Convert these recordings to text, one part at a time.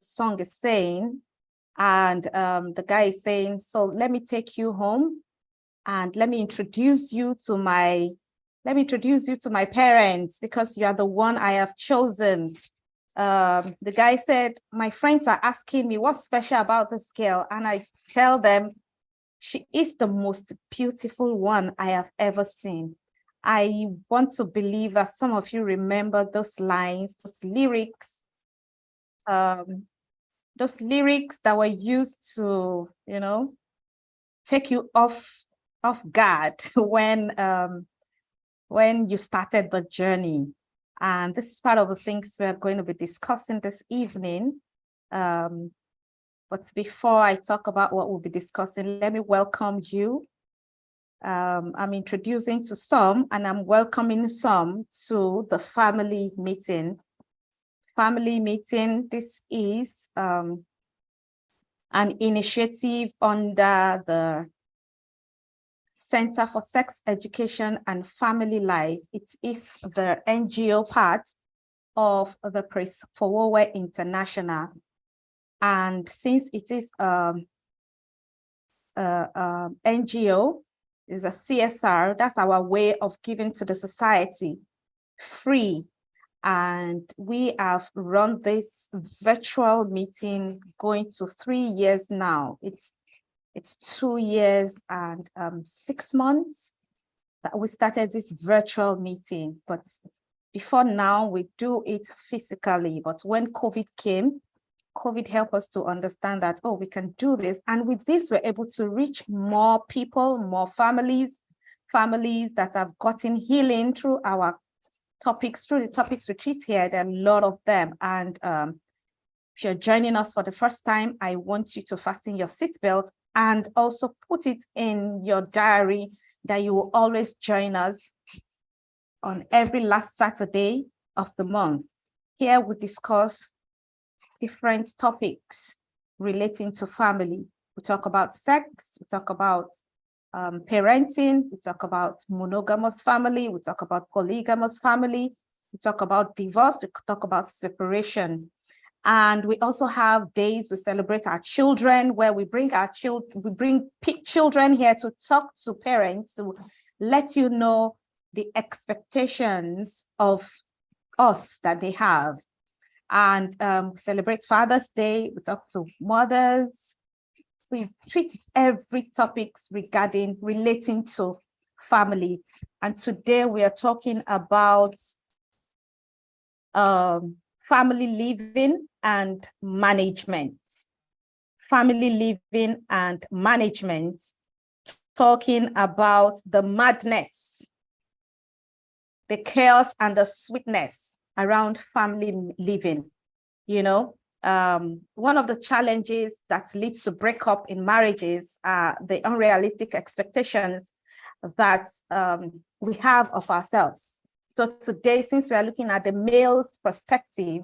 the song is saying. And the guy is saying, so let me take you home and let me introduce you to my parents because you are the one I have chosen. The guy said, my friends are asking me what's special about this girl. And I tell them, she is the most beautiful one I have ever seen. I want to believe that some of you remember those lines, those lyrics that were used to, take you off guard when you started the journey. And this is part of the things we're going to be discussing this evening. But before I talk about what we'll be discussing, let me welcome you. I'm introducing to some and I'm welcoming some to the family meeting. Family meeting, this is an initiative under the Center for Sex Education and Family Life. It is the NGO part of the Praise for Warwe International. And since it is NGO, is a CSR, that's our way of giving to the society free. And we have run this virtual meeting going to 3 years now. It's 2 years and 6 months that we started this virtual meeting. But before now, we do it physically. But when COVID came, COVID helped us to understand that, oh, we can do this. And with this, we're able to reach more people, more families that have gotten healing through our topics, through the topics we treat here. There are a lot of them. And if you're joining us for the first time, I want you to fasten your seatbelt and also put it in your diary that you will always join us on every last Saturday of the month. Here we discuss different topics relating to family. We talk about sex, we talk about parenting, we talk about monogamous family, we talk about polygamous family, we talk about divorce, we talk about separation. And we also have days we celebrate our children, where we bring children here to talk to parents, to let you know the expectations of us that they have. And we celebrate Father's Day, we talk to mothers. We treat every topic relating to family. And today we are talking about family living and management. Family living and management, talking about the madness, the chaos and the sweetness around family living. One of the challenges that leads to breakup in marriages are the unrealistic expectations that we have of ourselves. So today, since we are looking at the male's perspective,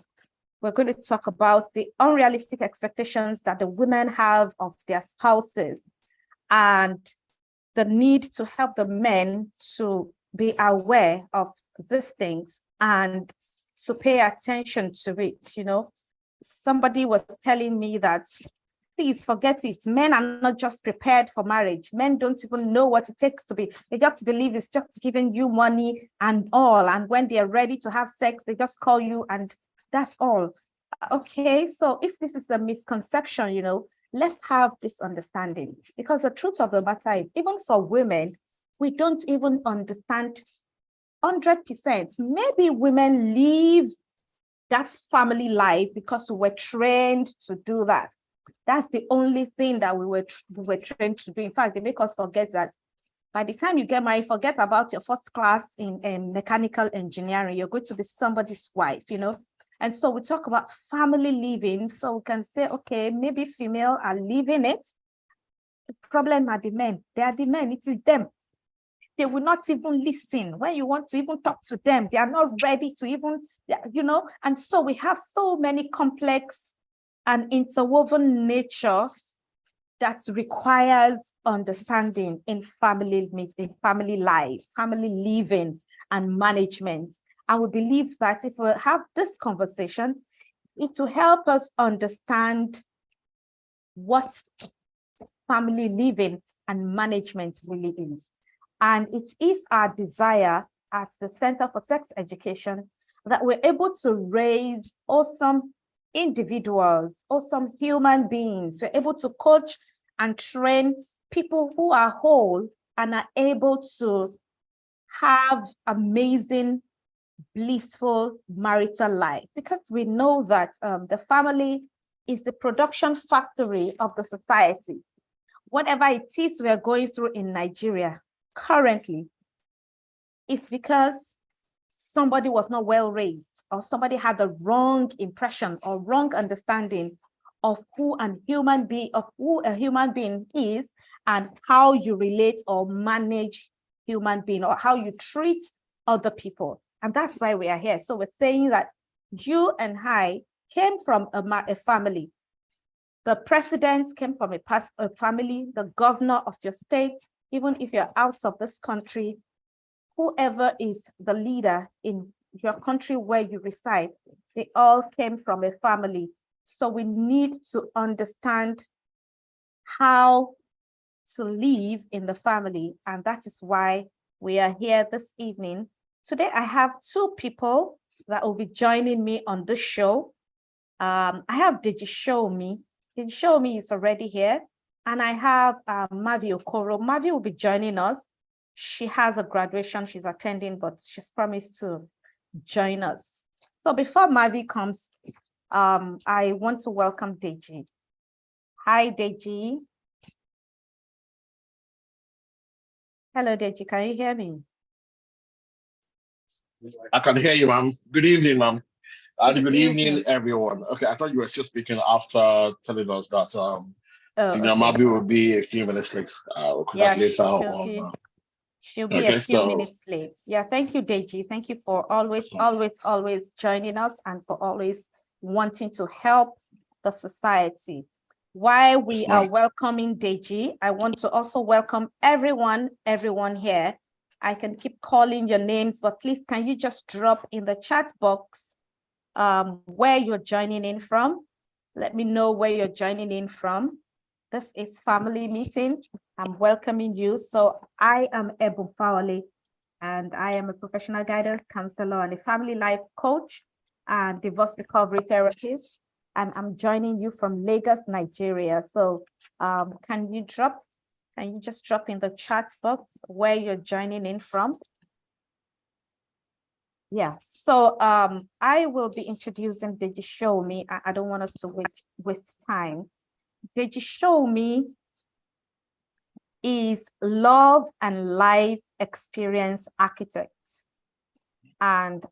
we're going to talk about the unrealistic expectations that the women have of their spouses and the need to help the men to be aware of these things and to pay attention to it. Somebody was telling me that, please forget it. Men are not just prepared for marriage. Men don't even know what it takes to be. They just believe it's just giving you money and all. And when they're ready to have sex, they just call you and that's all. Okay, so if this is a misconception, let's have this understanding. Because the truth of the matter is, even for women, we don't even understand 100%. Maybe women live that family life because we were trained to do that. That's the only thing that we were trained to do. In fact, they make us forget that by the time you get married, forget about your first class in mechanical engineering. You're going to be somebody's wife, And so we talk about family living. So we can say, okay, maybe female are living it. The problem are the men. They are the men. It is them. They will not even listen. When you want to even talk to them, they are not ready to even, And so we have so many complex and interwoven nature that requires understanding in family life, family living and management. And we believe that if we have this conversation, it will help us understand what family living and management really is. And it is our desire at the Center for Sex Education that we're able to raise awesome individuals, awesome human beings. We're able to coach and train people who are whole and are able to have amazing, blissful marital life, because we know that the family is the production factory of the society. Whatever it is we are going through in Nigeria currently, it's because somebody was not well raised, or somebody had the wrong impression or wrong understanding of who a human being is, and how you relate or manage human being, or how you treat other people. And that's why we are here. So we're saying that you and I came from a family. The president came from a family, the governor of your state, even if you're out of this country, whoever is the leader in your country where you reside, they all came from a family. So we need to understand how to live in the family. And that is why we are here this evening. Today, I have two people that will be joining me on this show. I have Deji Shomi. Deji Shomi is already here. And I have Mavi Okoro. Mavi will be joining us. She has a graduation she's attending, but she's promised to join us. So before Mavi comes, I want to welcome Deji. Hi, Deji. Hello, Deji. Can you hear me? I can hear you, ma'am. Good evening, ma'am. Good evening, everyone. Okay, I thought you were still speaking after telling us that Senior Mabi will be a few minutes late. We'll come back later on. She'll be a few minutes late. Yeah, thank you, Deji. Thank you for always joining us, and for always wanting to help the society. While we are welcoming Deji, I want to also welcome everyone here. I can keep calling your names, but please, can you just drop in the chat box where you're joining in from? Let me know where you're joining in from. This is Family Meeting. I'm welcoming you. So I am Ebun Fawale, and I am a professional guidance counselor and a family life coach and divorce recovery therapist. And I'm joining you from Lagos, Nigeria. So can you just drop in the chat box where you're joining in from? Yeah, so I will be introducing Deji Shomi. I don't want us to waste time. Deji Shomi is love and life experience architect, and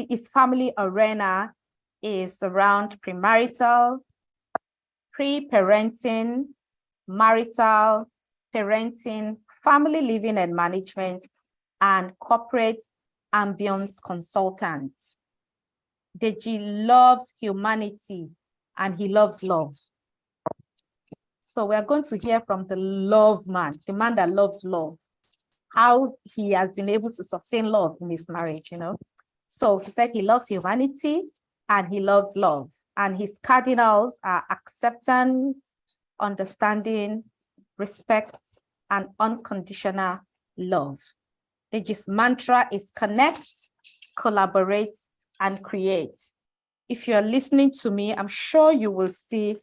his family arena is around premarital, pre-parenting, marital, parenting, family living and management, and corporate ambience consultant. Deji loves humanity and he loves love. So we're going to hear from the love man, the man that loves love, how he has been able to sustain love in his marriage, you know. So he said he loves humanity and he loves love. And his cardinals are acceptance, understanding, respect, and unconditional love. Deji's mantra is connect, collaborate, and create. If you're listening to me, I'm sure you will see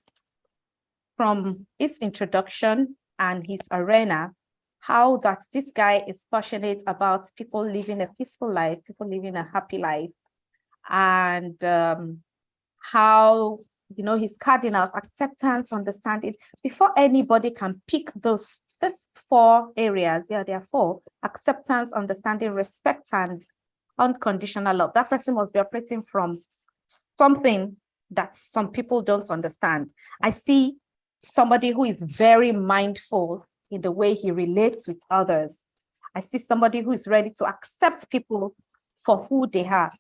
from his introduction and his arena how that this guy is passionate about people living a peaceful life, people living a happy life, and how, you know, his cardinals, acceptance, understanding. Before anybody can pick these 4 areas, yeah, there are 4: acceptance, understanding, respect, and unconditional love. That person must be operating from something that some people don't understand. I see somebody who is very mindful in the way he relates with others. I see somebody who is ready to accept people for who they are.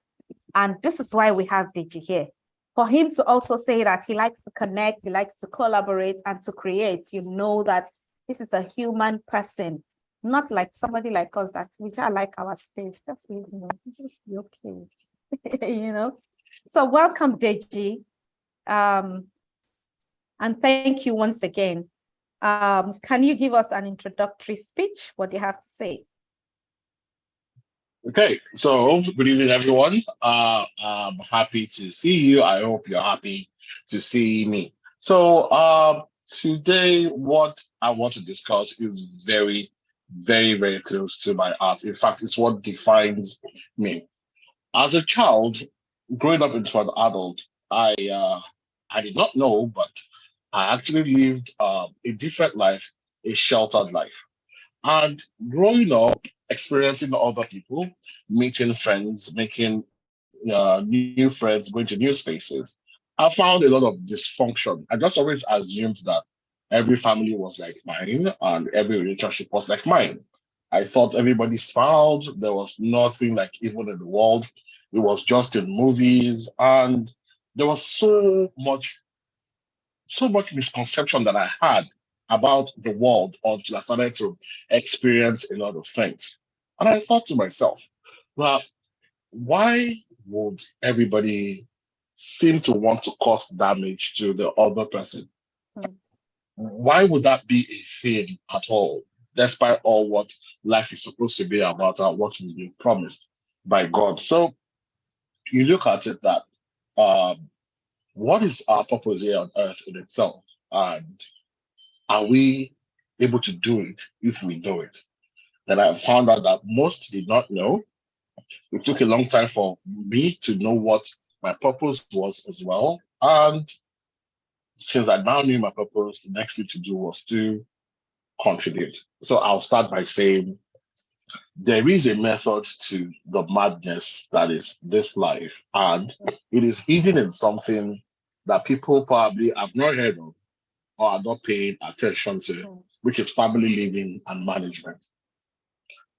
And this is why we have Deji here. For him to also say that he likes to connect, he likes to collaborate and to create, you know that this is a human person, not like somebody like us that we just like our space. Just, you know, just be okay, you know. So welcome, Deji. And thank you once again. Can you give us an introductory speech? What do you have to say? Okay, so good evening, everyone. I'm happy to see you. I hope you're happy to see me. So, today, what I want to discuss is very, very, very close to my heart. In fact, it's what defines me. As a child, growing up into an adult, I did not know, but I actually lived a different life, a sheltered life. And growing up, experiencing other people, meeting friends, making new friends, going to new spaces, I found a lot of dysfunction. I just always assumed that every family was like mine and every relationship was like mine. I thought everybody smiled. There was nothing like evil in the world. It was just in movies. And there was so much misconception that I had about the world until I started to experience a lot of things. And I thought to myself, well, why would everybody seem to want to cause damage to the other person? Mm. Why would that be a thing at all, despite all what life is supposed to be about and what we've been promised by God? So you look at it that um, what is our purpose here on earth in itself? And are we able to do it if we know it? Then I found out that most did not know. It took a long time for me to know what my purpose was as well. And since I now knew my purpose, the next thing to do was to contribute. So I'll start by saying there is a method to the madness that is this life, and it is hidden in something that people probably have not heard of or are not paying attention to, which is family living and management.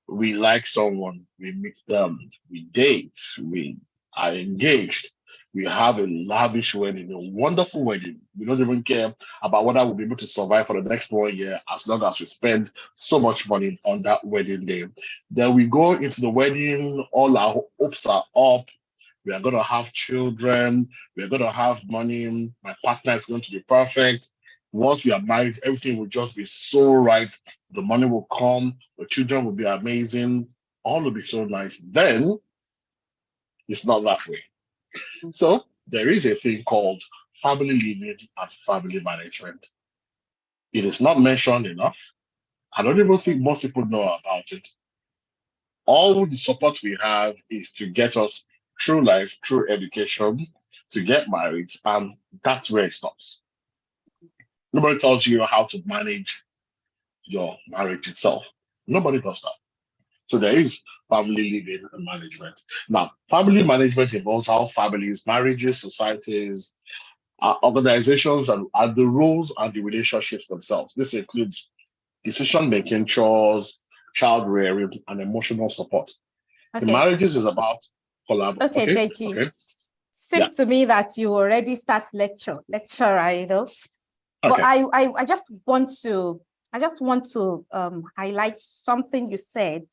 We like someone, we meet them, we date, we are engaged, we have a lavish wedding, a wonderful wedding. We don't even care about whether we'll be able to survive for the next 1 year as long as we spend so much money on that wedding day. Then we go into the wedding, all our hopes are up. We are going to have children. We are going to have money. My partner is going to be perfect. Once we are married, everything will just be so right. The money will come. The children will be amazing. All will be so nice. Then it's not that way. So there is a thing called family living and family management. It is not mentioned enough. I don't even think most people know about it. All the support we have is to get us through life, through education, to get married, and that's where it stops. Nobody tells you how to manage your marriage itself. Nobody does that. So there is family living and management. Now, family management involves how families, marriages, societies, organizations, and the rules and the relationships themselves. This includes decision making, chores, child rearing, and emotional support. The Okay. marriages is about collaboration. Okay, Deji. Okay. Seems to me that you already start lecturer, you know. But I just want to highlight something you said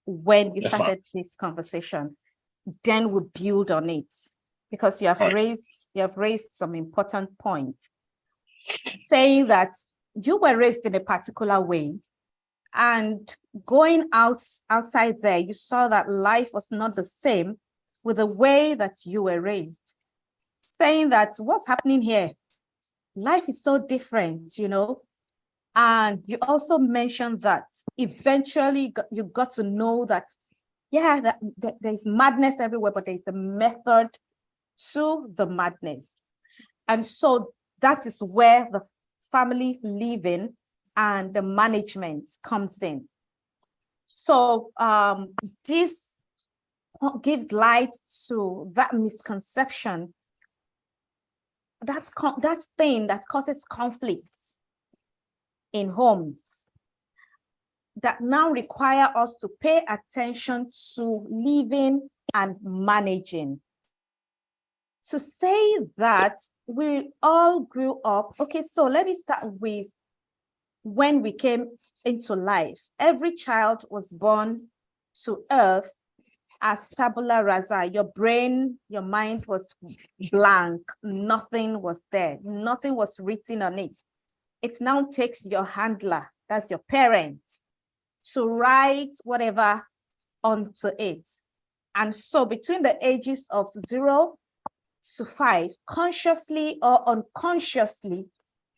when you started this conversation. Then we build on it because you have raised some important points, saying that you were raised in a particular way, and going outside there, you saw that life was not the same with the way that you were raised, saying that what's happening here, life is so different, you know. And you also mentioned that eventually you got to know that, yeah, that there's madness everywhere, but there's a method to the madness. And so that is where the family living and the management comes in. So this gives light to that misconception, that thing that causes conflicts in homes, that now require us to pay attention to living and managing. To say that we all grew up, okay, so let me start with when we came into life. Every child was born to earth as tabula rasa. Your brain, your mind was blank. Nothing was there. Nothing was written on it. It now takes your handler, that's your parent, to write whatever onto it. And so between the ages of 0 to 5, consciously or unconsciously,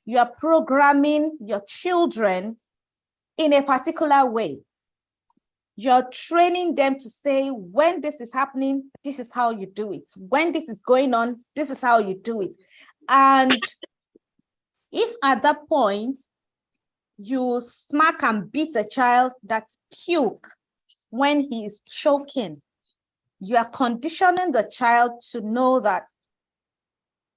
you are programming your children in a particular way. You're training them to say, when this is happening, this is how you do it. When this is going on, this is how you do it. And if at that point you smack and beat a child that's puke when he is choking, you are conditioning the child to know that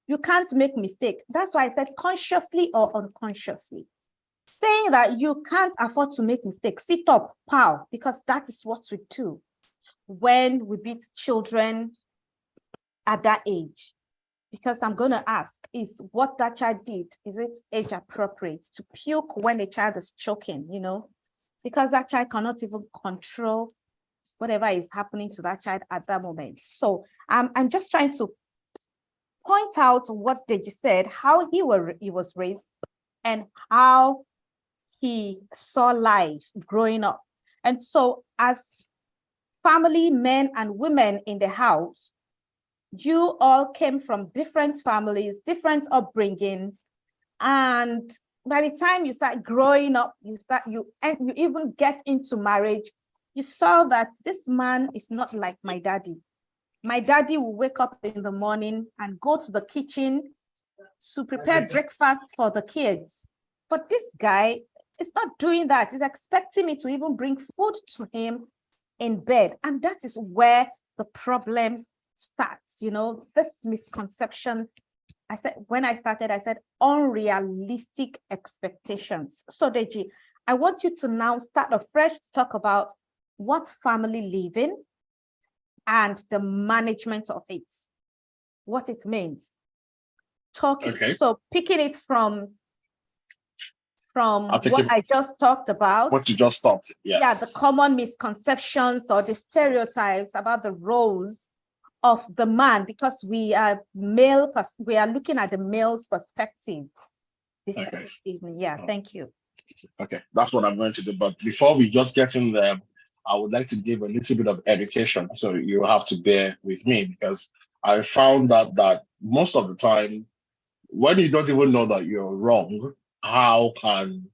you can't make mistake. That's why I said consciously or unconsciously. Saying that you can't afford to make mistakes, sit up, pow, because that is what we do when we beat children at that age. Because I'm going to ask, is what that child did, is it age appropriate to puke when a child is choking, you know? Because that child cannot even control whatever is happening to that child at that moment. So I'm just trying to point out what Deji said, how he was raised and how he saw life growing up. And so as family men and women in the house, you all came from different families, different upbringings. And by the time you start growing up, you even get into marriage, you saw that this man is not like my daddy. My daddy will wake up in the morning and go to the kitchen to prepare breakfast for the kids. But this guy is not doing that. He's expecting me to even bring food to him in bed. And that is where the problem starts, you know, this misconception. I said, when I started, I said unrealistic expectations. So Deji, I want you to now start afresh to talk about what family living and the management of it, what it means. Talking, okay. So picking it from what I just talked about. What you just talked, yes. Yeah, the common misconceptions or the stereotypes about the roles of the man, because we are looking at the male's perspective this evening. Yeah, thank you. Okay, that's what I'm going to do. But before we just get in there, I would like to give a little bit of education. So you have to bear with me, because I found out that most of the time, when you don't even know that you're wrong, how can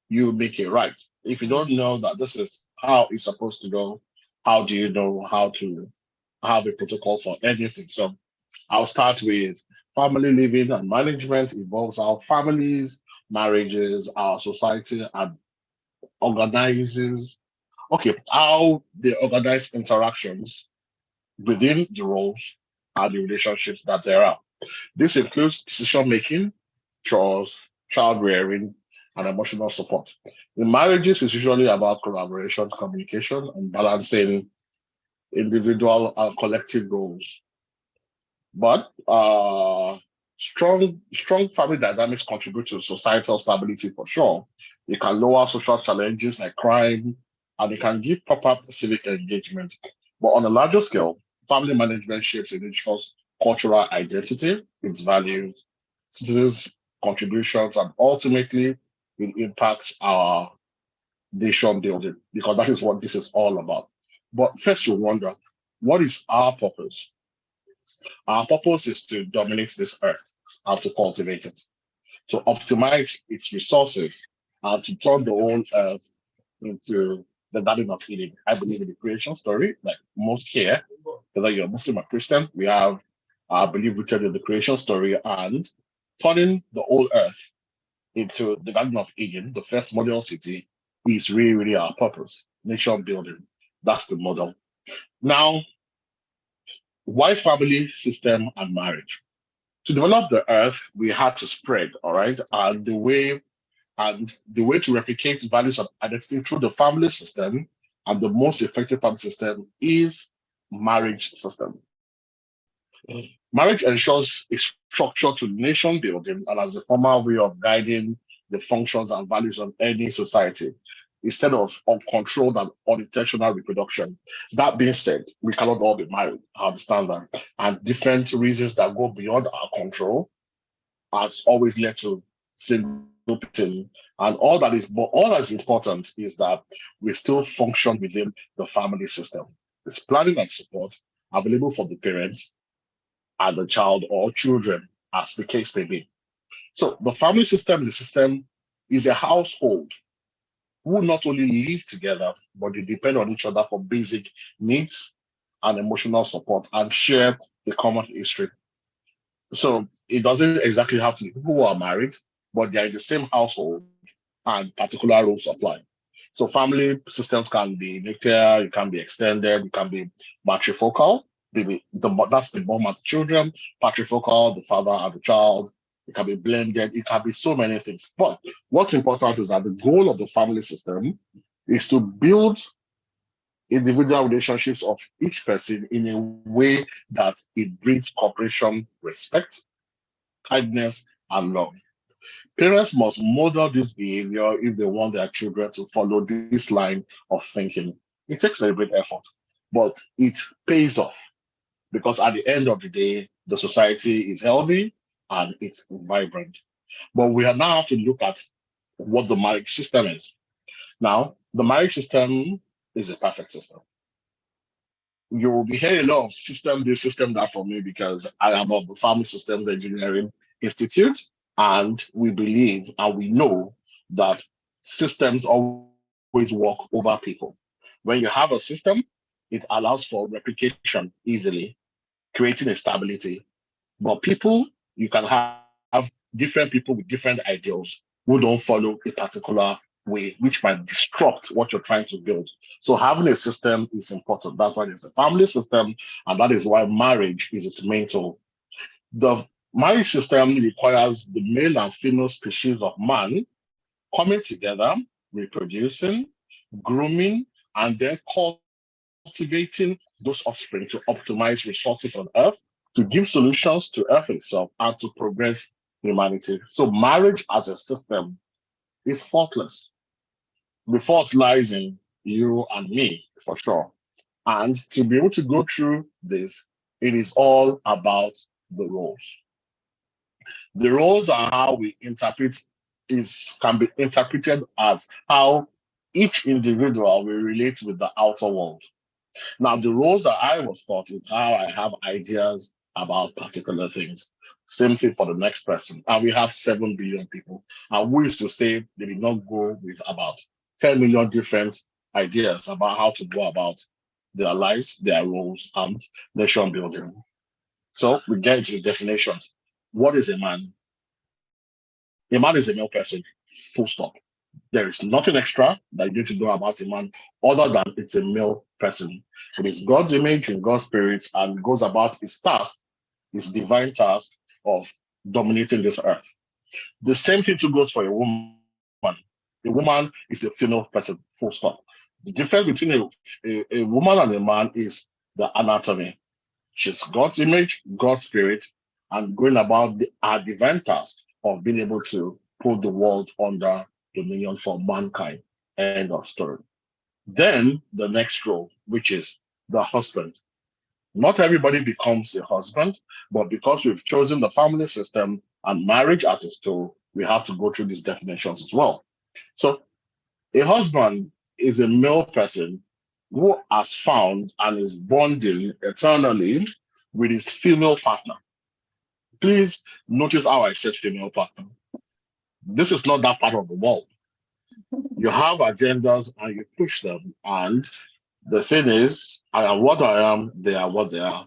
you make it right? If you don't know that this is how it's supposed to go, how do you know how to have a protocol for anything? So I'll start with family living and management involves our families, marriages, our society, and organizes, how they organize interactions within the roles and the relationships that there are. This includes decision-making, chores, child rearing, and emotional support. In marriages, it's usually about collaboration, communication, and balancing individual and collective goals. But strong family dynamics contribute to societal stability for sure. It can lower social challenges like crime, and it can give proper civic engagement. But on a larger scale, family management shapes an individual's cultural identity, its values, citizens' contributions, and ultimately it impacts our nation building, because that is what this is all about. But first you wonder, what is our purpose? Our purpose is to dominate this earth and to cultivate it, to optimize its resources, and to turn the whole earth into the Garden of Eden. I believe in the creation story, like most here, whether you're Muslim or Christian, we have, I believe, rooted in the creation story, and turning the whole earth into the Garden of Eden, the first model city, is really, really our purpose. Nation building. That's the model. Now, why family, system, and marriage? To develop the earth, we had to spread, all right? And the way to replicate values of identity through the family system, and the most effective family system is marriage system. Marriage ensures a structure to nation building and as a formal way of guiding the functions and values of any society. instead of uncontrolled and unintentional reproduction. That being said, we cannot all be married. I understand that. And different reasons that go beyond our control has always led to single parenting. And all that is important is that we still function within the family system. It's planning and support available for the parents and the child or children, as the case may be. So the family system is a household who not only live together, but they depend on each other for basic needs and emotional support and share a common history. So it doesn't exactly have to be people who are married, but they're in the same household and particular rules apply. So family systems can be nuclear, it can be extended, it can be matrifocal. That's the mom and the children, patrifocal, the father and the child. It can be blended, it can be so many things. But what's important is that the goal of the family system is to build individual relationships of each person in a way that it brings cooperation, respect, kindness, and love. Parents must model this behavior if they want their children to follow this line of thinking. It takes a great effort, but it pays off because at the end of the day, the society is healthy and it's vibrant. But we now have to look at what the marriage system is. Now, the marriage system is a perfect system. You will be hearing a lot of system this, system that from me because I am of the Family Systems Engineering Institute, and we believe and we know that systems always work over people. When you have a system, it allows for replication easily, creating a stability. But people, you can have different people with different ideals who don't follow a particular way, which might disrupt what you're trying to build. So having a system is important. That's why there's a family system, and that is why marriage is its main tool. The marriage system requires the male and female species of man coming together, reproducing, grooming, and then cultivating those offspring to optimize resources on Earth, to give solutions to Earth itself, and to progress humanity. So marriage as a system is faultless. The fault lies in you and me, for sure. And to be able to go through this, it is all about the roles. The roles are how we interpret can be interpreted as how each individual will relate with the outer world. Now, the roles that I was taught is how I have ideas about particular things. Same thing for the next person. And we have 7 billion people. And we used to say they did not go with about 10 million different ideas about how to go about their lives, their roles, and nation building. So we get into the definitions. What is a man? A man is a male person, full stop. There is nothing extra that you need to know about a man other than it's a male person. It is God's image and God's spirit and goes about his task, his divine task of dominating this earth. The same thing too goes for a woman. A woman is a female person, full stop. The difference between a woman and a man is the anatomy. She's God's image, God's spirit, and going about our divine task of being able to put the world under dominion for mankind. End of story. Then the next role, which is the husband. Not everybody becomes a husband, but because we've chosen the family system and marriage as a tool, we have to go through these definitions as well. So a husband is a male person who has found and is bonding eternally with his female partner. Please notice how I said female partner. This is not that part of the world. You have agendas and you push them. And the thing is, I am what I am, they are what they are.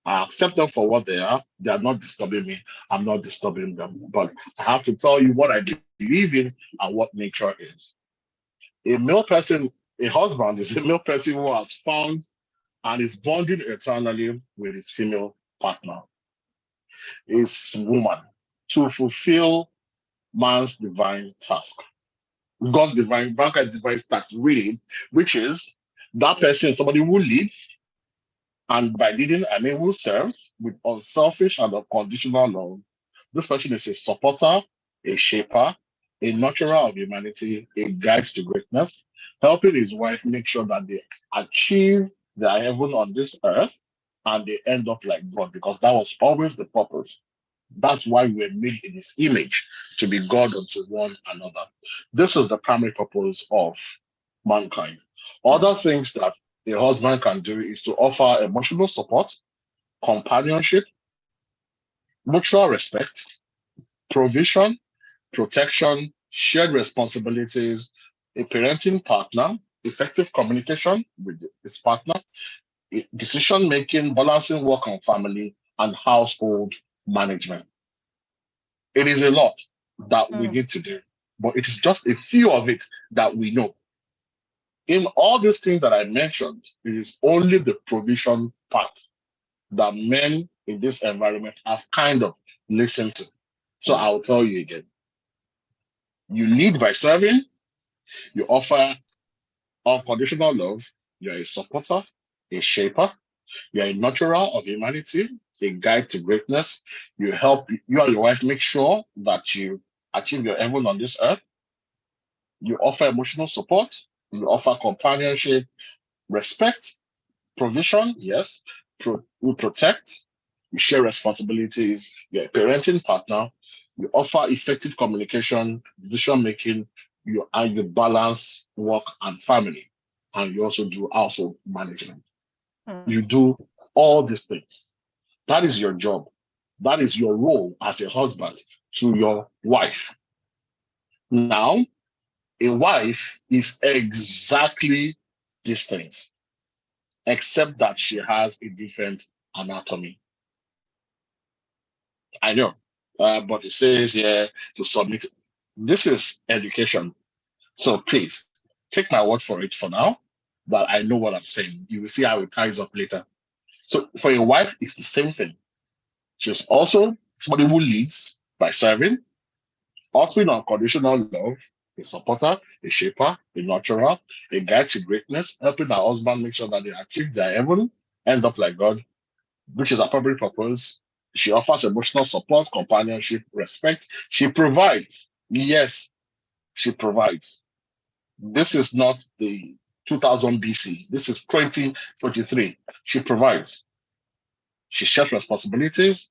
I accept them for what they are. They are not disturbing me. I'm not disturbing them. But I have to tell you what I believe in and what nature is. A male person, a husband is a male person who has found and is bonding eternally with his female partner, his woman, to fulfill man's divine task. God's divine, mankind's divine task, really, which is that person is somebody who lives, and by leading, I mean who serves with unselfish and unconditional love. This person is a supporter, a shaper, a nurturer of humanity, a guide to greatness, helping his wife make sure that they achieve their heaven on this earth and they end up like God, because that was always the purpose. That's why we're made in his image, to be God unto one another. This is the primary purpose of mankind. Other things that a husband can do is to offer emotional support, companionship, mutual respect, provision, protection, shared responsibilities, a parenting partner, effective communication with his partner, decision making, balancing work and family, and household management. It is a lot that we need to do, but it is just a few of it that we know. In all these things that I mentioned, it is only the provision part that men in this environment have kind of listened to. So I'll tell you again. You lead by serving, you offer unconditional love, you're a supporter, a shaper, you're a nurturer of humanity, a guide to greatness. You help you and your wife make sure that you achieve your heaven on this earth. You offer emotional support, you offer companionship, respect, provision, yes, we protect, you share responsibilities, you're a parenting partner, you offer effective communication, decision making, you balance work and family, and you also do household management. You do all these things. That is your job. That is your role as a husband to your wife. Now, a wife is exactly these things, except that she has a different anatomy. I know, but it says here to submit. This is education. So please take my word for it for now, but I know what I'm saying. You will see how it ties up later. So for a wife, it's the same thing. She's also somebody who leads by serving, offering unconditional love, a supporter, a shaper, a nurturer, a guide to greatness, helping her husband make sure that they achieve their heaven, end up like God, which is her primary purpose. She offers emotional support, companionship, respect. She provides. Yes, she provides. This is not the 2000 BC. This is 2023. She provides. She shares responsibilities.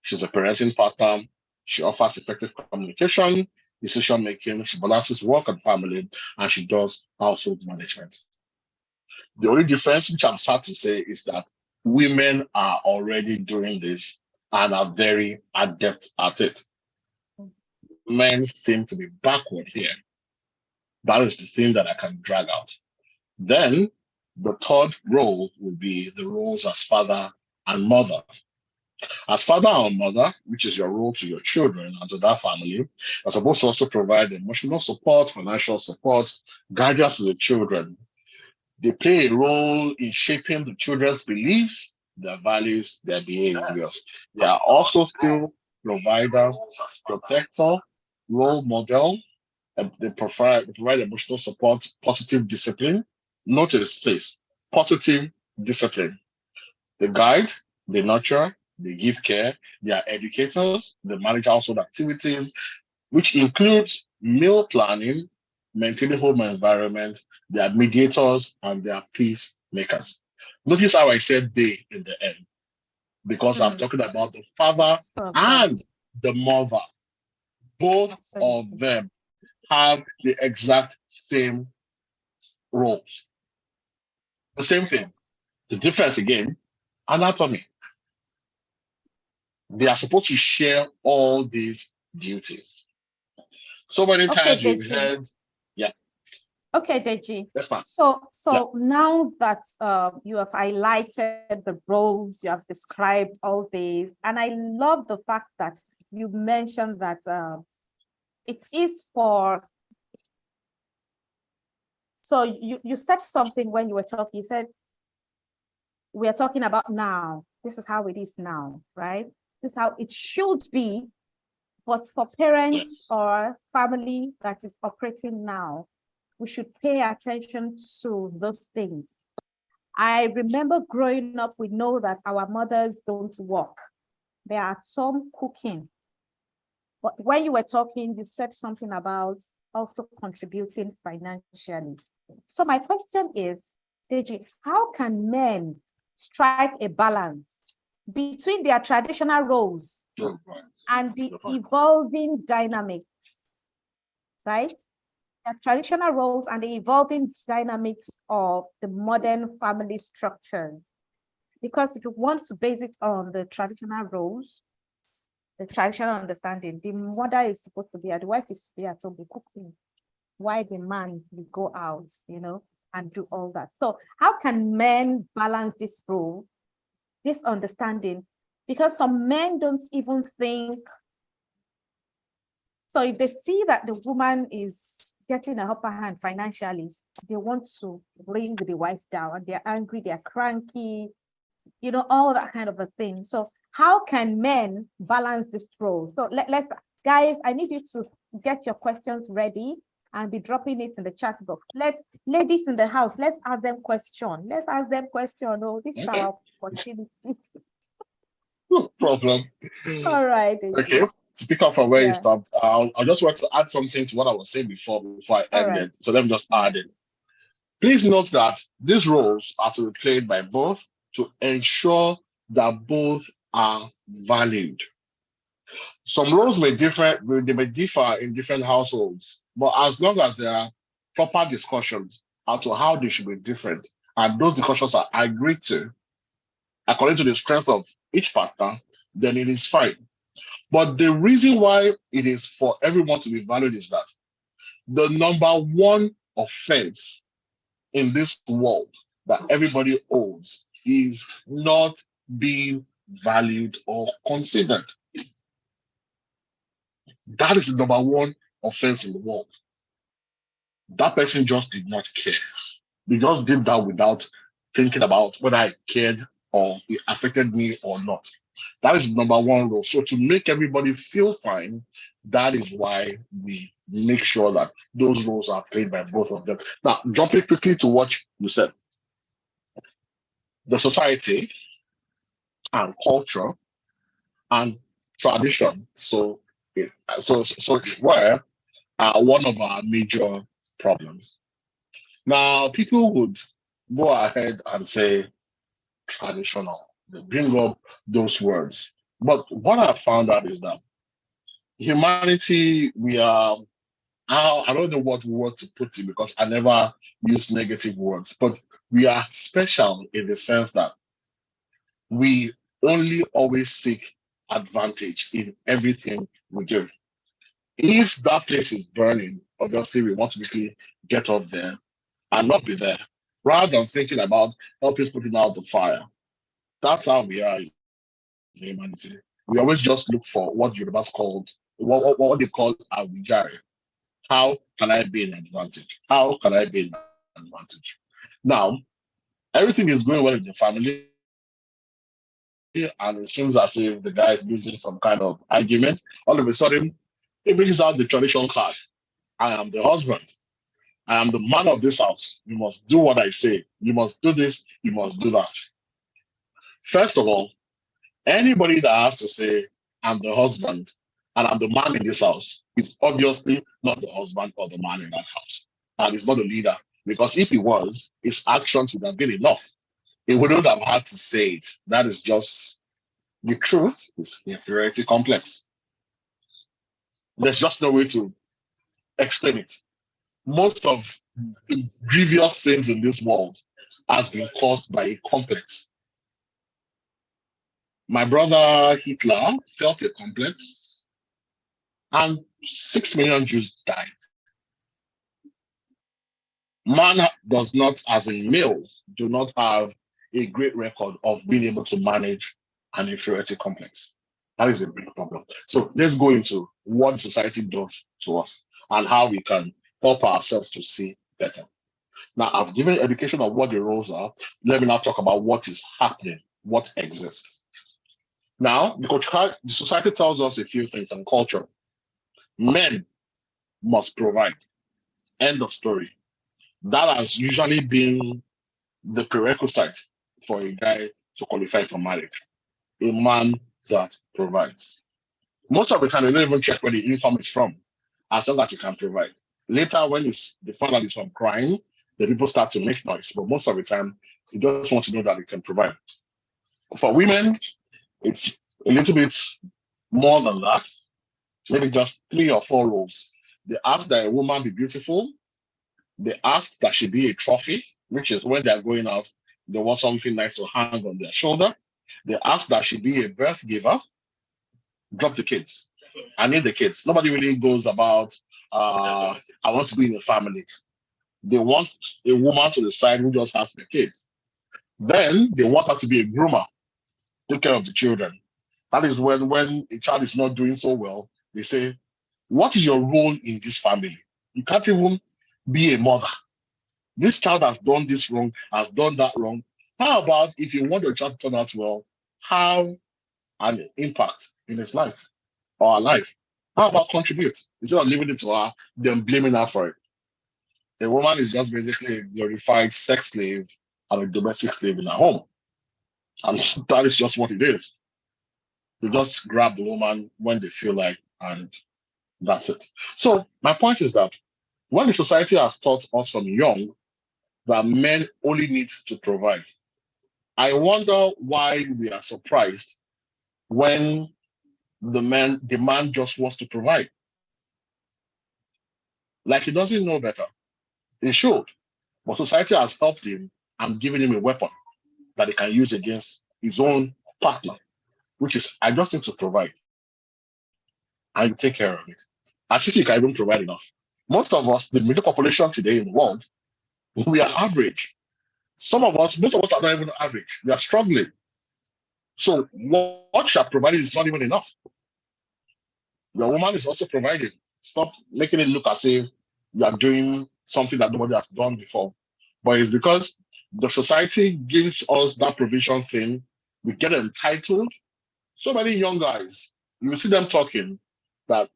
She's a parenting partner. She offers effective communication, decision making. She balances work and family, and she does household management. The only difference, which I'm sad to say, is that women are already doing this and are very adept at it. Men seem to be backward here. That is the thing that I can drag out. Then the third role will be the roles as father and mother. As father or mother, which is your role to your children and to that family, you're supposed to also provide emotional support, financial support, guidance to the children. They play a role in shaping the children's beliefs, their values, their behaviors. They are also still provider, protector, role model, and they provide emotional support, positive discipline. Notice, please, positive discipline. They guide, they nurture, they give care, they are educators, they manage household activities, which includes meal planning, maintaining home environment, they are mediators, and they are peacemakers. Notice how I said they in the end, because I'm talking about the father and the mother. Both of them have the exact same roles. The same thing. The difference again, anatomy. They are supposed to share all these duties. So many times you've heard, yeah. Okay, Deji. Yes, ma'am. So now that you have highlighted the roles, you have described all these, and I love the fact that you mentioned that it is for. So you said something when you were talking. You said we are talking about now. This is how it is now, right? This is how it should be. But for parents or family that is operating now, we should pay attention to those things. I remember growing up, we know that our mothers don't work. They are at home cooking. But when you were talking, you said something about also contributing financially. So my question is, Deji, how can men strike a balance between their traditional roles and the evolving dynamics, right? Their traditional roles and the evolving dynamics of the modern family structures. Because if you want to base it on the traditional roles, the traditional understanding, the mother is supposed to be at, the wife is to be at home, be cooking, while the man will go out, and do all that. So how can men balance this role, this understanding? Because some men don't even think, so if they see that the woman is getting an upper hand financially, they want to bring the wife down, and they're angry, they're cranky, all that kind of a thing. So how can men balance this role? So let's, guys, I need you to get your questions ready and be dropping it in the chat box. Ladies in the house, let's ask them question. Let's ask them question. Oh, this is our opportunity. No problem. All right. Okay. To pick up from where you stopped, I just want to add something to what I was saying before I ended. Right. So let me just add it. Please note that these roles are to be played by both to ensure that both are valued. Some roles may differ in different households, but as long as there are proper discussions as to how they should be different, and those discussions are agreed to according to the strength of each partner, then it is fine. But the reason why it is for everyone to be valued is that the number one offense in this world that everybody owes is not being valued or considered. That is the number one offense in the world. That person just did not care. They just did that without thinking about whether I cared or it affected me or not. That is number one rule. So to make everybody feel fine, that is why we make sure that those roles are played by both of them. Now, jumping quickly to what you said. The society and culture and tradition. So it's where one of our major problems. Now, people would go ahead and say traditional. They bring up those words. But what I found out is that humanity, we are, I don't know what word to put it because I never use negative words, but we are special in the sense that we only always seek advantage in everything we do. If that place is burning, obviously we want to quickly get off there and not be there, rather than thinking about helping putting out the fire. That's how we are in humanity. We always just look for what Yorubas called, what they call Awijare. How can I be an advantage? How can I be an advantage? Now, everything is going well in the family, and it seems as if the guy is losing some kind of argument. All of a sudden, he brings out the traditional card. I am the husband. I am the man of this house. You must do what I say. You must do this. You must do that. First of all, anybody that has to say, I'm the husband and I'm the man in this house is obviously not the husband or the man in that house. And he's not a leader. Because if he was, his actions would have been enough. He wouldn't have had to say it. That is just the truth. It's inferiority complex. There's just no way to explain it. Most of the grievous sins in this world has been caused by a complex. My brother Hitler felt a complex, and 6 million Jews died. Man does not, as in males, do not have a great record of being able to manage an inferiority complex. That is a big problem. So let's go into what society does to us and how we can help ourselves to see better. Now, I've given education of what the roles are. Let me now talk about what is happening, what exists. Now, the society tells us a few things on culture. Men must provide. End of story. That has usually been the prerequisite for a guy to qualify for marriage. A man that provides. Most of the time, they don't even check where the income is from, as long as you can provide. Later, when it's the find out it's from crime, the people start to make noise. But most of the time, you just want to know that you can provide. For women, it's a little bit more than that, maybe just 3 or 4 roles. They ask that a woman be beautiful. They ask that she be a trophy, which is when they're going out, they want something nice to hang on their shoulder. They ask that she be a birth giver. Drop the kids. I need the kids. Nobody really goes about, I want to be in a family. They want a woman to decide who just has the kids. Then they want her to be a groomer, take care of the children. That is when a child is not doing so well, they say, what is your role in this family? You can't even be a mother. This child has done this wrong, has done that wrong. How about if you want your child to turn out well, have an impact in his life or her life? How about contribute? Instead of leaving it to her, then blaming her for it. The woman is just basically a glorified sex slave and a domestic slave in her home. And that is just what it is. They just grab the woman when they feel like, and that's it. So my point is that when the society has taught us from young that men only need to provide, I wonder why we are surprised when the man just wants to provide. Like he doesn't know better. He should. But society has helped him and given him a weapon that he can use against his own partner, which is, I just need to provide. And you take care of it. As if you can even provide enough. Most of us, the middle population today in the world, we are average. Most of us are not even average. We are struggling. So what you are providing is not even enough. Your woman is also providing. Stop making it look as if you are doing something that nobody has done before. But it's because the society gives us that provision thing. We get entitled. So many young guys, you see them talking that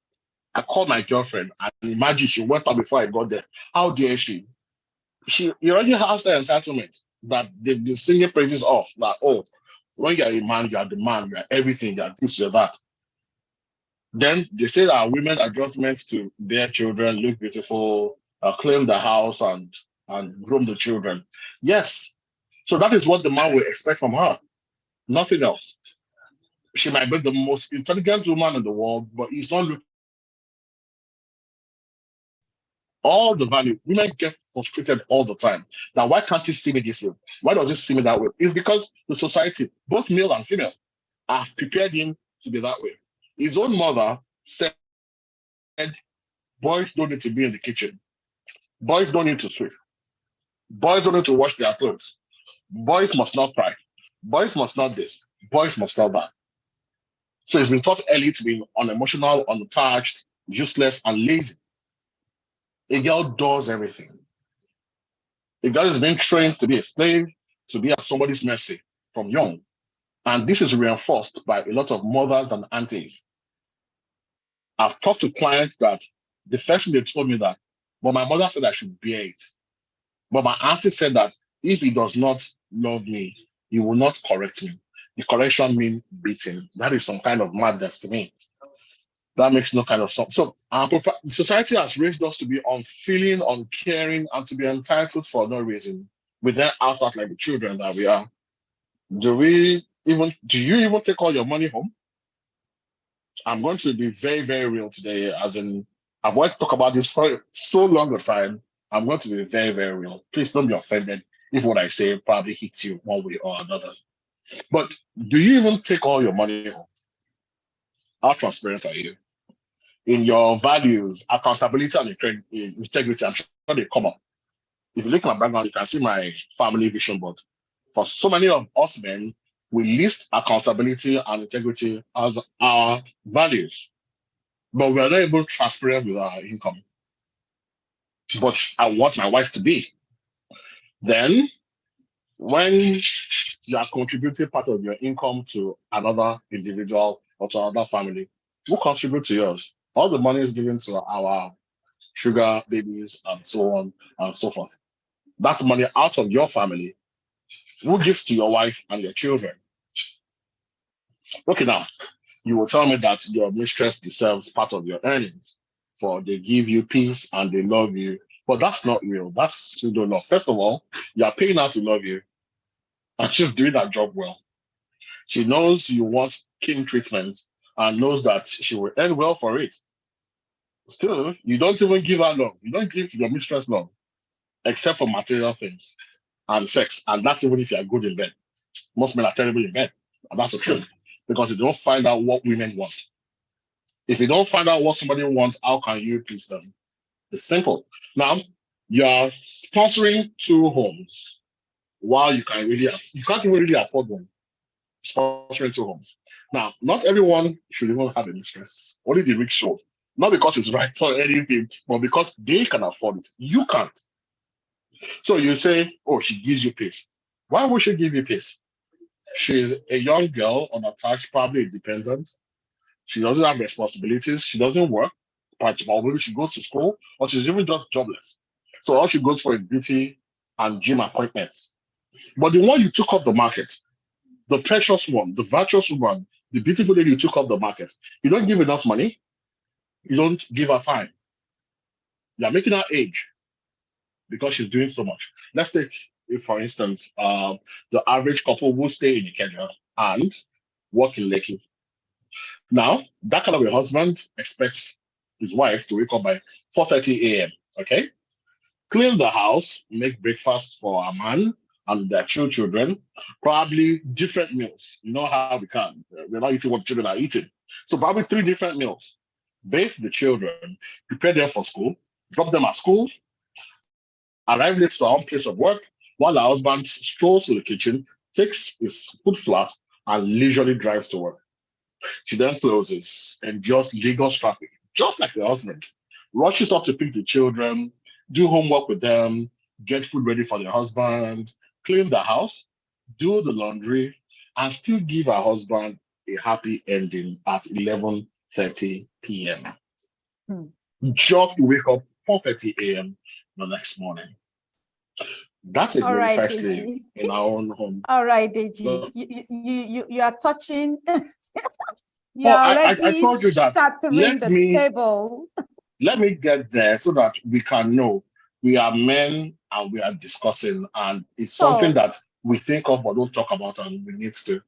I called my girlfriend and imagine she went out before I got there. How dare she? She already has the entitlement that they've been singing praises of that, oh, when you're a man, you are the man, you are everything, you are this, you are that. Then they say that women are just meant to bear children, look beautiful, clean the house and groom the children. Yes. So that is what the man will expect from her. Nothing else. She might be the most intelligent woman in the world, but he's not looking all the value. Women get frustrated all the time. Now, why can't he see me this way? Why does he see me that way? It's because the society, both male and female, have prepared him to be that way. His own mother said, boys don't need to be in the kitchen. Boys don't need to sweep. Boys don't need to wash their clothes. Boys must not cry. Boys must not this. Boys must not that. So he's been taught early to be unemotional, unattached, useless, and lazy. A girl does everything. A girl is being trained to be a slave, to be at somebody's mercy from young. And this is reinforced by a lot of mothers and aunties. I've talked to clients that the first thing they told me that, but my mother said I should bear it. But my auntie said that if he does not love me, he will not correct me. The correction means beating. That is some kind of madness to me. That makes no kind of sense. So society has raised us to be unfeeling, uncaring, and to be entitled for no reason. We then act out like the children that we are. Do you even take all your money home? I'm going to be very, very real today, as in I've wanted to talk about this for so long a time. I'm going to be very, very real. Please don't be offended if what I say probably hits you one way or another. But do you even take all your money home? How transparent are you? In your values, accountability and integrity, I'm sure they come up. If you look at my background, you can see my family vision board. For so many of us men, we list accountability and integrity as our values, but we're not even transparent with our income. But I want my wife to be. Then, when you are contributing part of your income to another individual or to another family, who contribute to yours? All the money is given to our sugar babies and so on and so forth. That's money out of your family. Who gives to your wife and your children? Okay, now, You will tell me that your mistress deserves part of your earnings, for they give you peace and they love you. But that's not real. That's pseudo love. First of all, you are paying her to love you, and she's doing that job well. She knows you want king treatment and knows that she will earn well for it. Still, you don't even give her love. You don't give your mistress love, except for material things and sex. And that's even if you are good in bed. Most men are terrible in bed. And that's the truth. Because you don't find out what women want. If you don't find out what somebody wants, how can you please them? It's simple. Now, you're sponsoring 2 homes while you can't even really afford one. Sponsoring 2 homes. Now, not everyone should even have a mistress. Only the rich should. Not because it's right or anything, but because they can afford it. You can't. So you say, oh, she gives you peace. Why would she give you peace? She's a young girl, unattached, probably independent. She doesn't have responsibilities. She doesn't work. Or maybe she goes to school, or she's even just jobless. So all she goes for is beauty and gym appointments. But the one you took off the market, the precious one, the virtuous one, the beautiful lady you took off the market, you don't give enough money, you don't give her time. You're making her age because she's doing so much. Let's take, if, for instance, the average couple will stay in Ikeja and work in Lekki. Now, that kind of a husband expects his wife to wake up by 4:30 a.m., okay? Clean the house, make breakfast for a man and their 2 children, probably different meals. You know how we can. We're not eating what children are eating. So probably 3 different meals. Bathe the children, prepare them for school, drop them at school, arrive late to our own place of work, while the husband strolls to the kitchen, takes his food flask, and leisurely drives to work. She then closes, endures Lagos traffic, just like the husband, rushes up to pick the children, do homework with them, get food ready for the husband, clean the house, do the laundry, and still give her husband a happy ending at 11:30 p.m. Hmm. Just to wake up 4:30 a.m. the next morning. That's a All very right, first slave Deji. in our own home. All right, Deji. So, You are touching. You oh, are I already told you that. shattering Let the me table. let me get there so that we can know we are men and we are discussing, and it's something So, that we think of but don't talk about, and we need to.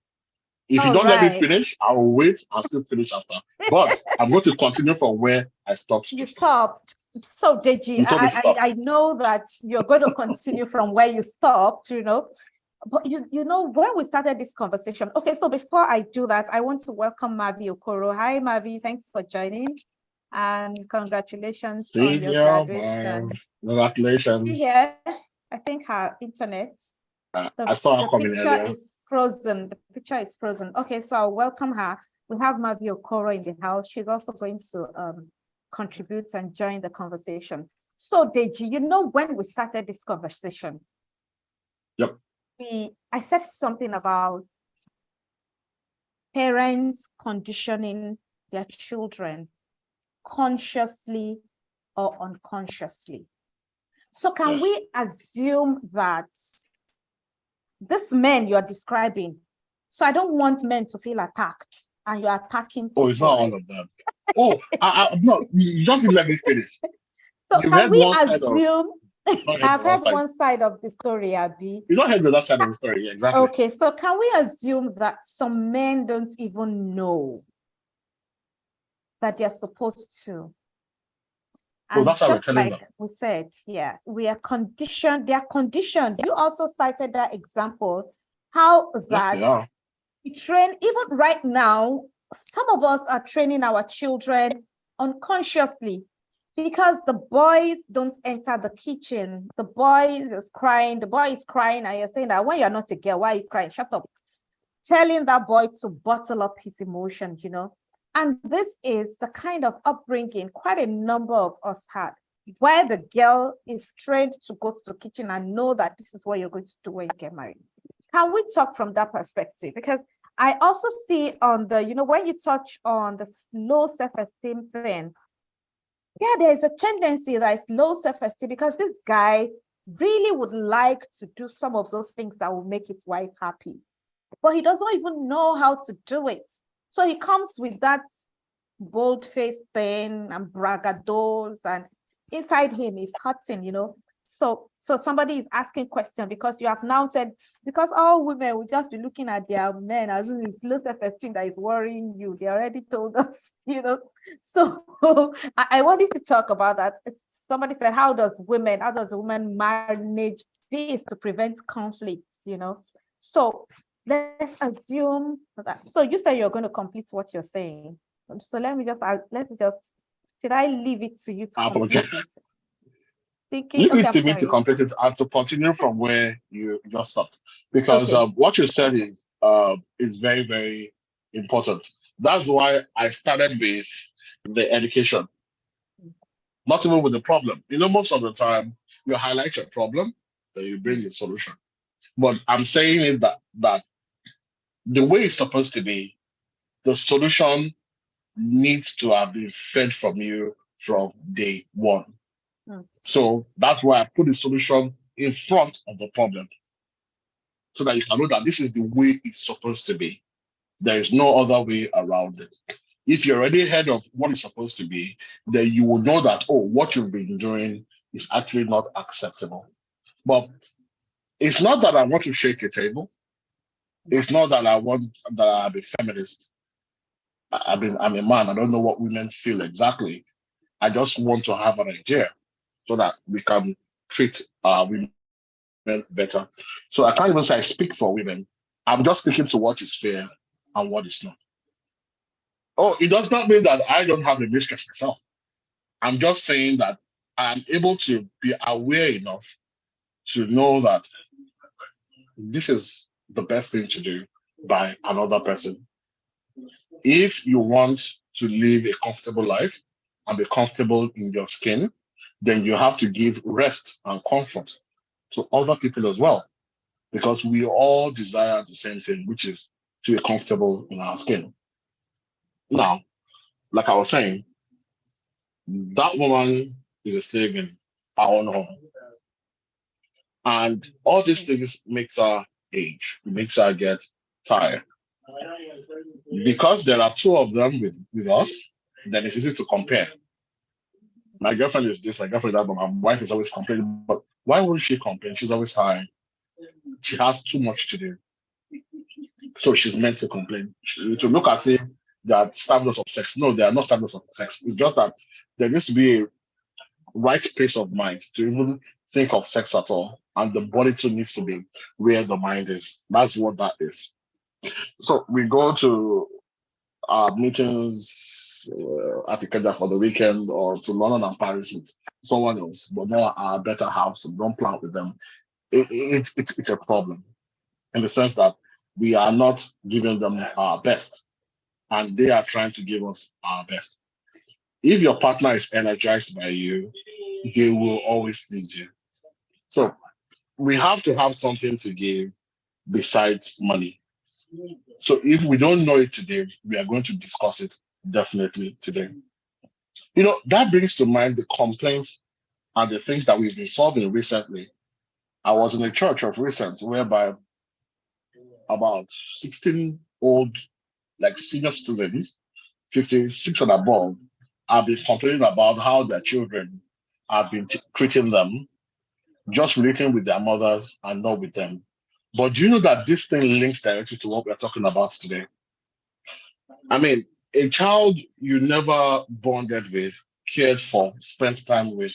If you all don't let me right. finish, I will wait and still finish after. But I'm going to continue from where I stopped You just now. stopped. So, Deji, You told me to stop. I know that you're going to continue from where you stopped, But you know, when we started this conversation, okay, so before I do that, I want to welcome Mavi Okoro. Hi, Mavi, thanks for joining. And congratulations on your graduation. Congratulations. Yeah, I think her internet, I saw her the coming picture earlier. is frozen. The picture is frozen. Okay, so I'll welcome her. We have Mavi Okoro in the house. She's also going to contribute and join the conversation. So Deji, when we started this conversation, Yep. I said something about parents conditioning their children consciously or unconsciously. So can we assume that this men you're describing, so I don't want men to feel attacked and you're attacking people. Oh, it's not all of them. Oh, I'm not. You just let me finish. So You can heard we one side of. assume, I've heard side. one side of the story, Abby. You don't heard the other side of the story, exactly. Okay, so can we assume that some men don't even know that they're supposed to? And that's how just we're telling like them. we said, yeah, we are conditioned, they are conditioned. You also cited that example, how that we train, even right now, some of us are training our children unconsciously because the boys don't enter the kitchen. The boy is crying, and you're saying that when you're not a girl, why are you crying? Shut up. Telling that boy to bottle up his emotions, And this is the kind of upbringing quite a number of us had, where the girl is trained to go to the kitchen and know that this is what you're going to do when you get married. Can we talk from that perspective? Because I also see on the, when you touch on the low self-esteem thing, yeah, there's a tendency that is low self-esteem because this guy really would like to do some of those things that will make his wife happy, but he doesn't even know how to do it. So he comes with that bold-faced thing and braggadocious, and inside him is hurting, you know. So somebody is asking question because you have now said, because all women will just be looking at their men as if it's low self-esteem that is worrying you. They already told us, you know. So I wanted to talk about that. Somebody said, how does a woman manage this to prevent conflicts, you know? So let's assume that. So you say you're going to complete what you're saying. So should I leave it to you to complete it? Leave Okay, it I'm to me to sorry. complete it and to continue from where you just stopped. Because Okay. what you said is very, very important. That's why I started with the education, not even with the problem. You know, most of the time you highlight a problem, then you bring a solution. But I'm saying it that the way it's supposed to be, the solution needs to have been fed from you from day one. So that's why I put the solution in front of the problem, so that you can know that this is the way it's supposed to be. There is no other way around it. If you're already ahead of what it's supposed to be, then you will know that, oh, what you've been doing is actually not acceptable. But it's not that I want to shake a table. It's not that I'm a feminist. I'm a man. I don't know what women feel exactly. I just want to have an idea so that we can treat women better. So I can't even say I speak for women. I'm just speaking to what is fair and what is not. Oh, it does not mean that I don't have a mistress myself. I'm just saying that I'm able to be aware enough to know that this is the best thing to do by another person. If you want to live a comfortable life and be comfortable in your skin, then you have to give rest and comfort to other people as well, because we all desire the same thing, which is to be comfortable in our skin. Now, like I was saying, that woman is a slave in her own home. And all these things makes her age, it makes her get tired. Because there are two of them with us, then it's easy to compare. My girlfriend is this, my girlfriend is that, but my wife is always complaining. But why would she complain? She's always tired. She has too much to do. So she's meant to complain. To look as if that standards of sex. No, there are no standards of sex. It's just that there needs to be a right place of mind to even think of sex at all. And the body too needs to be where the mind is. That's what that is. So we go to meetings at Ikeja for the weekend, or to London and Paris with someone else, but not our better half, so don't plan with them. It's a problem in the sense that we are not giving them our best, and they are trying to give us our best. If your partner is energized by you, they will always please you. So we have to have something to give besides money. So if we don't know it today, we are going to discuss it definitely today. You know, that brings to mind the complaints and the things that we've been solving recently. I was in a church of recent whereby about 16 old, like senior citizens, 56 and above, have been complaining about how their children have been treating them, just relating with their mothers and not with them. But do you know that this thing links directly to what we're talking about today? I mean, a child you never bonded with, cared for, spent time with,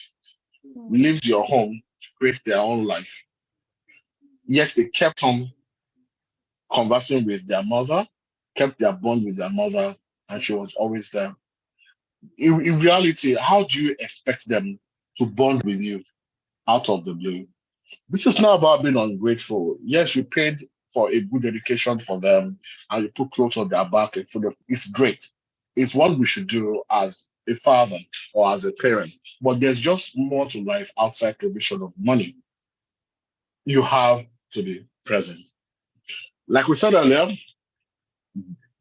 leaves your home to create their own life. Yes, they kept on conversing with their mother, kept their bond with their mother, and she was always there. In reality, how do you expect them to bond with you out of the blue? This is not about being ungrateful. Yes, you paid for a good education for them and you put clothes on their back and food. It's great. It's what we should do as a father or as a parent. But there's just more to life outside provision of money. You have to be present. Like we said earlier,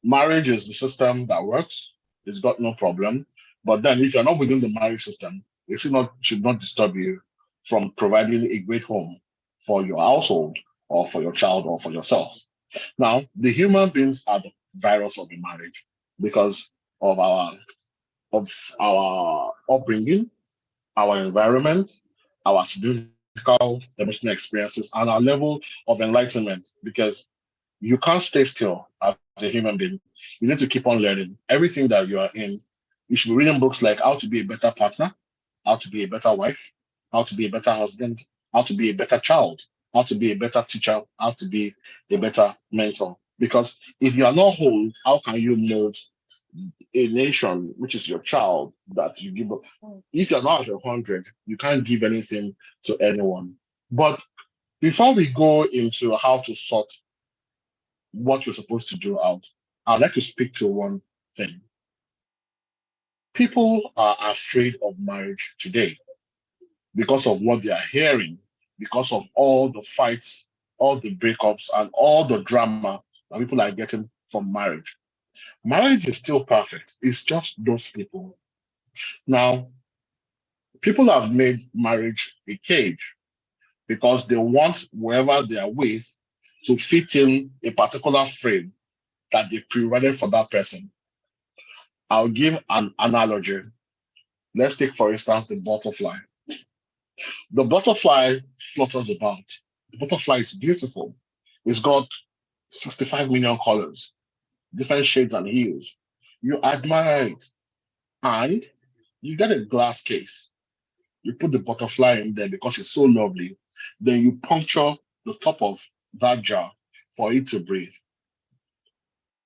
marriage is the system that works. It's got no problem. But then if you're not within the marriage system, it should not disturb you from providing a great home for your household or for your child or for yourself. Now, the human beings are the virus of the marriage. because of our upbringing, our environment, our significant emotional experiences, and our level of enlightenment. Because you can't stay still as a human being. You need to keep on learning everything that you are in. You should be reading books like how to be a better partner, how to be a better wife, how to be a better husband, how to be a better child, how to be a better teacher, how to be a better mentor. Because if you are not whole, how can you mold a nation, which is your child, that you give up? If you're not at 100, you can't give anything to anyone. But before we go into how to sort what you're supposed to do out, I'd like to speak to one thing. People are afraid of marriage today because of what they are hearing, because of all the fights, all the breakups, and all the drama that people are getting from marriage. Marriage is still perfect. It's just those people. Now, people have made marriage a cage because they want whoever they are with to fit in a particular frame that they provided for that person. I'll give an analogy. Let's take, for instance, the butterfly. The butterfly flutters about. The butterfly is beautiful. It's got 65 million colors, different shades and hues. You admire it. And you get a glass case. You put the butterfly in there because it's so lovely. Then you puncture the top of that jar for it to breathe.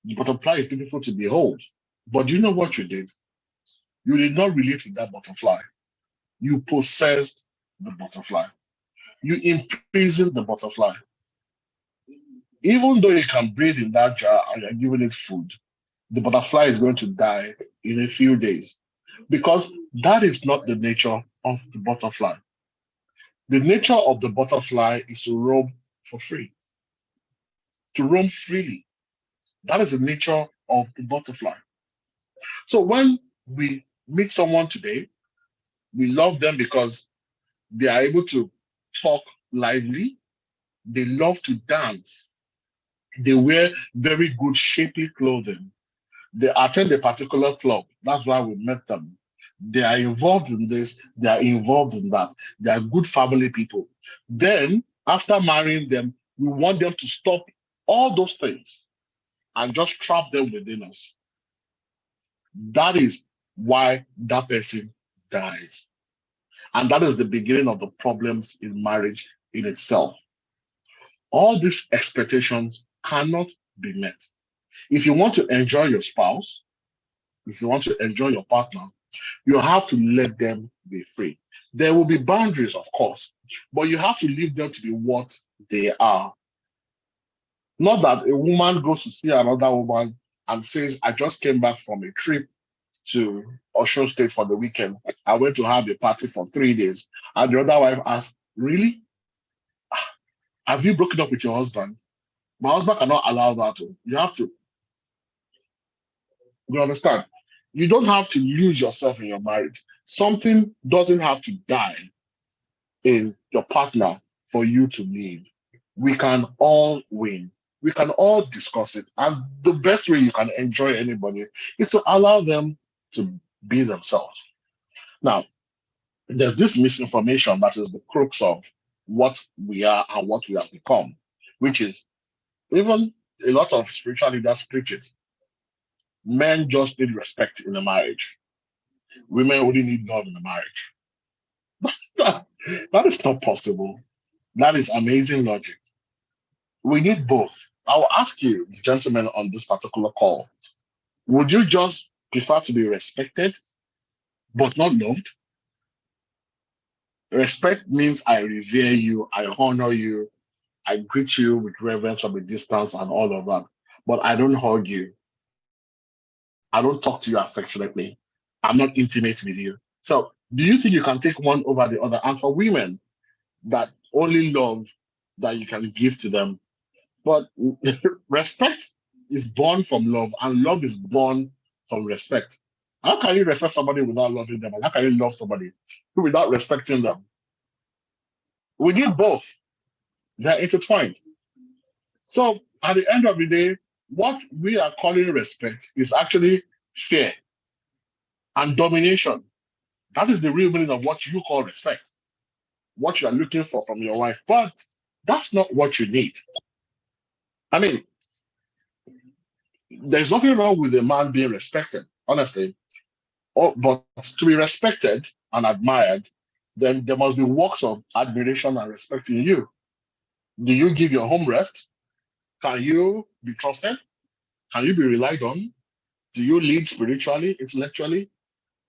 The butterfly is beautiful to behold. But do you know what you did? You did not relate with that butterfly. You possessed the butterfly. You imprisoned the butterfly. Even though it can breathe in that jar and you're giving it food, the butterfly is going to die in a few days because that is not the nature of the butterfly. The nature of the butterfly is to roam for free, to roam freely. That is the nature of the butterfly. So when we meet someone today, we love them because they are able to talk lively, they love to dance, they wear very good shapely clothing, they attend a particular club. That's why we met them. They are involved in this, they are involved in that. They are good family people. Then, after marrying them, we want them to stop all those things and just trap them within us. That is why that person dies. And that is the beginning of the problems in marriage in itself. All these expectations cannot be met. If you want to enjoy your spouse, if you want to enjoy your partner, you have to let them be free. There will be boundaries, of course, but you have to leave them to be what they are. Not that a woman goes to see another woman and says, I just came back from a trip to Osun State for the weekend. I went to have a party for 3 days. And the other wife asked, really? Have you broken up with your husband? My husband cannot allow that. You have to. You understand? You don't have to lose yourself in your marriage. Something doesn't have to die in your partner for you to leave. We can all win. We can all discuss it. And the best way you can enjoy anybody is to allow them to be themselves. Now, there's this misinformation that is the crux of what we are and what we have become, which is even a lot of spiritual leaders preach it. Men just need respect in a marriage. Women only need love in a marriage. That is not possible. That is amazing logic. We need both. I will ask you, gentlemen, on this particular call, would you just prefer to be respected but not loved? Respect means I revere you, I honor you, I greet you with reverence from a distance and all of that. But I don't hug you. I don't talk to you affectionately. I'm not intimate with you. So do you think you can take one over the other? And for women that only love that you can give to them, but respect is born from love, and love is born from respect. How can you respect somebody without loving them? And how can you love somebody without respecting them? We need both. They're intertwined. So at the end of the day, What we are calling respect is actually fear and domination. That is the real meaning of what you call respect, what you are looking for from your wife. But that's not what you need. I mean, there's nothing wrong with a man being respected, honestly. But to be respected and admired, then there must be works of admiration and respect in you. Do you give your home rest? Can you be trusted? Can you be relied on? Do you lead spiritually, intellectually?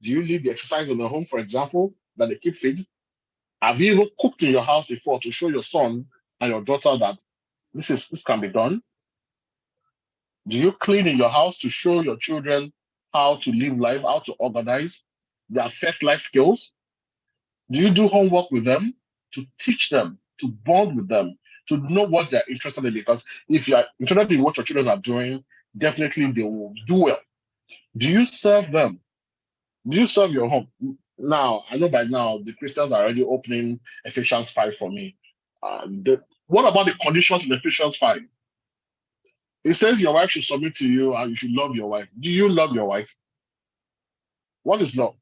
Do you lead the exercise in the home, for example, that they keep fit? Have you even cooked in your house before to show your son and your daughter that this can be done? Do you clean in your house to show your children how to live life, how to organize their first life skills? Do you do homework with them to teach them, to bond with them, to know what they're interested in? Because if you're interested in what your children are doing, definitely they will do well. Do you serve them? Do you serve your home? Now, I know by now the Christians are already opening Ephesians 5 for me. What about the conditions in Ephesians 5? It says your wife should submit to you and you should love your wife. Do you love your wife? What is love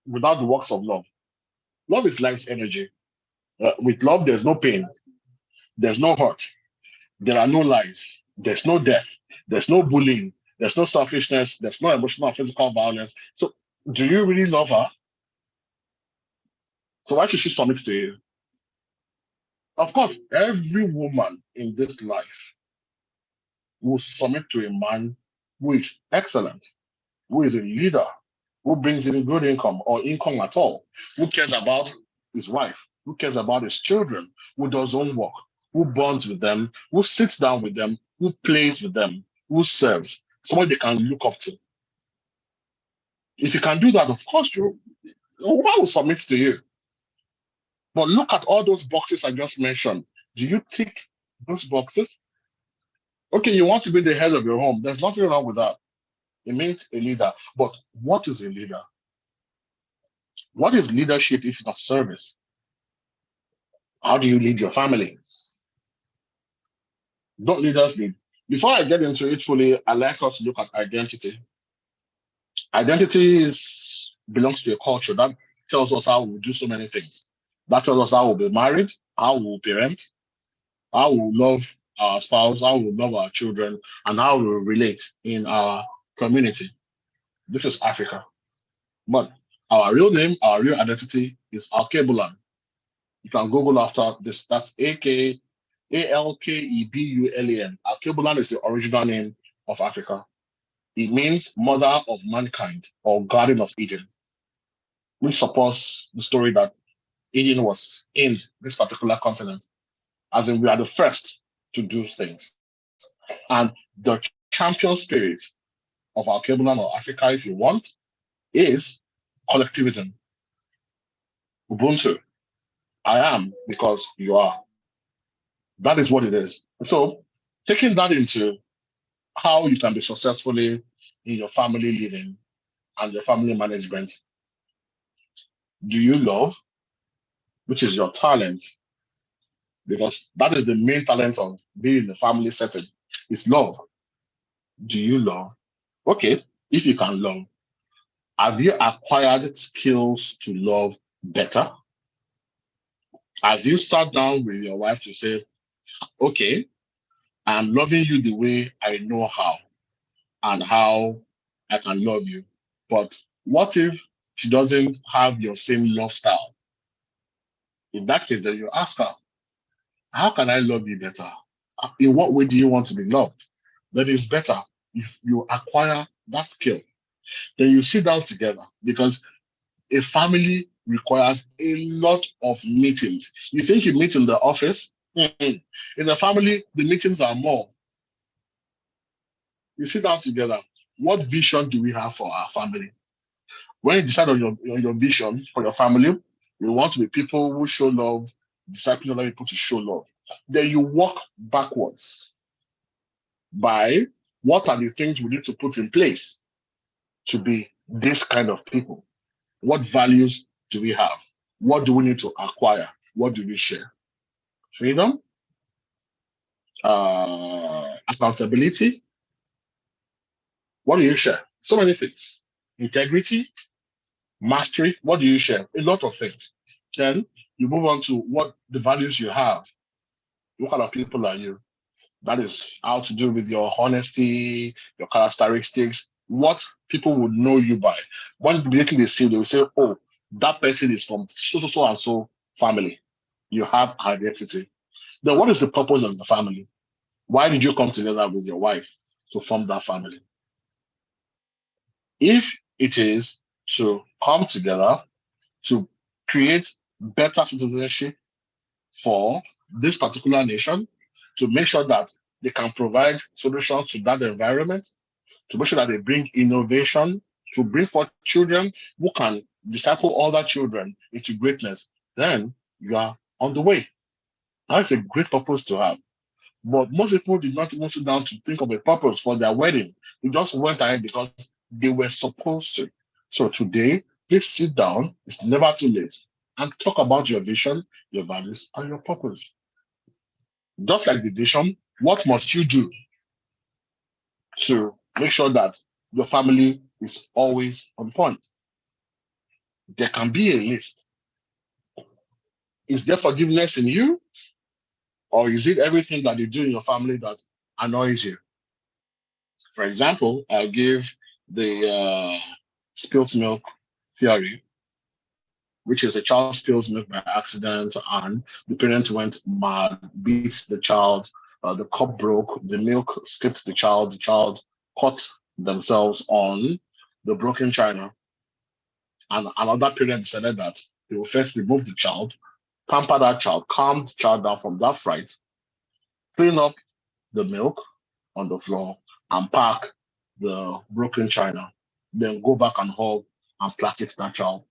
without the works of love? Love is life's energy. With love, there's no pain, there's no hurt, there are no lies, there's no death, there's no bullying, there's no selfishness, there's no emotional or physical violence. So, do you really love her? So, why should she submit to you? Of course, every woman in this life will submit to a man who is excellent, who is a leader, who brings in good income or income at all, who cares about his wife, who cares about his children, who does homework, who bonds with them, who sits down with them, who plays with them, who serves, someone they can look up to. If you can do that, of course, your woman will submit to you. But look at all those boxes I just mentioned. Do you tick those boxes? Okay, you want to be the head of your home. There's nothing wrong with that. It means a leader. But what is a leader? What is leadership if not service? How do you lead your family? Don't leaders lead? Before I get into it fully, I like us to look at identity. Identity belongs to a culture that tells us how we do so many things. That tells us how we'll be married, how we'll parent, how we'll love our spouse, how we'll love our children, and how we'll relate in our community. This is Africa. But our real name, our real identity is Alkebulan. You can Google after this. That's Alkebulan. Alkebulan is the original name of Africa. It means mother of mankind or garden of Eden, which supports the story that Eden was in this particular continent, as in we are the first to do things. And the champion spirit of Alkebulan or Africa, if you want, is collectivism. Ubuntu. I am because you are. That is what it is. So, taking that into how you can be successfully in your family living and your family management. Do you love, which is your talent? Because that is the main talent of being in a family setting, is love. Do you love? Okay, if you can love, have you acquired skills to love better? Have you sat down with your wife to say, okay, I'm loving you the way I know how and how I can love you. But what if she doesn't have your same love style? In that case, then you ask her, how can I love you better? In what way do you want to be loved? Then it's better if you acquire that skill. Then you sit down together because a family requires a lot of meetings. You think you meet in the office? In the family, the meetings are more. You sit down together. What vision do we have for our family? When you decide on your vision for your family, you want to be people who show love, discipline other people to show love. Then you walk backwards by what are the things we need to put in place to be this kind of people? What values do we have? What do we need to acquire? What do we share? Freedom, accountability, What do you share? So many things. Integrity, mastery. What do you share? A lot of things. Then you move on to what the values you have. What kind of people are you? That is how to do with your honesty, your characteristics, what people would know you by. When immediately they see, they will say, oh, that person is from so and so family. You have identity. Then what is the purpose of the family? Why did you come together with your wife to form that family? If it is to come together to create better citizenship for this particular nation, to make sure that they can provide solutions to that environment, to make sure that they bring innovation, to bring forth children who can disciple other children into greatness, then you are on the way. That's a great purpose to have. But most people did not even sit down to think of a purpose for their wedding. They just went ahead because they were supposed to. So today, please sit down, it's never too late, and talk about your vision, your values, and your purpose. Just like the vision, what must you do to make sure that your family is always on point? There can be a list. Is there forgiveness in you? Or is it everything that you do in your family that annoys you? For example, I'll give the spilt milk theory, which is a child spills milk by accident and the parent went mad, beat the child, the cup broke, the milk skipped the child cut themselves on the broken china. And another parent decided that they will first remove the child, pamper that child, calm the child down from that fright, clean up the milk on the floor, and pack the broken china, then go back and hug and placate that child.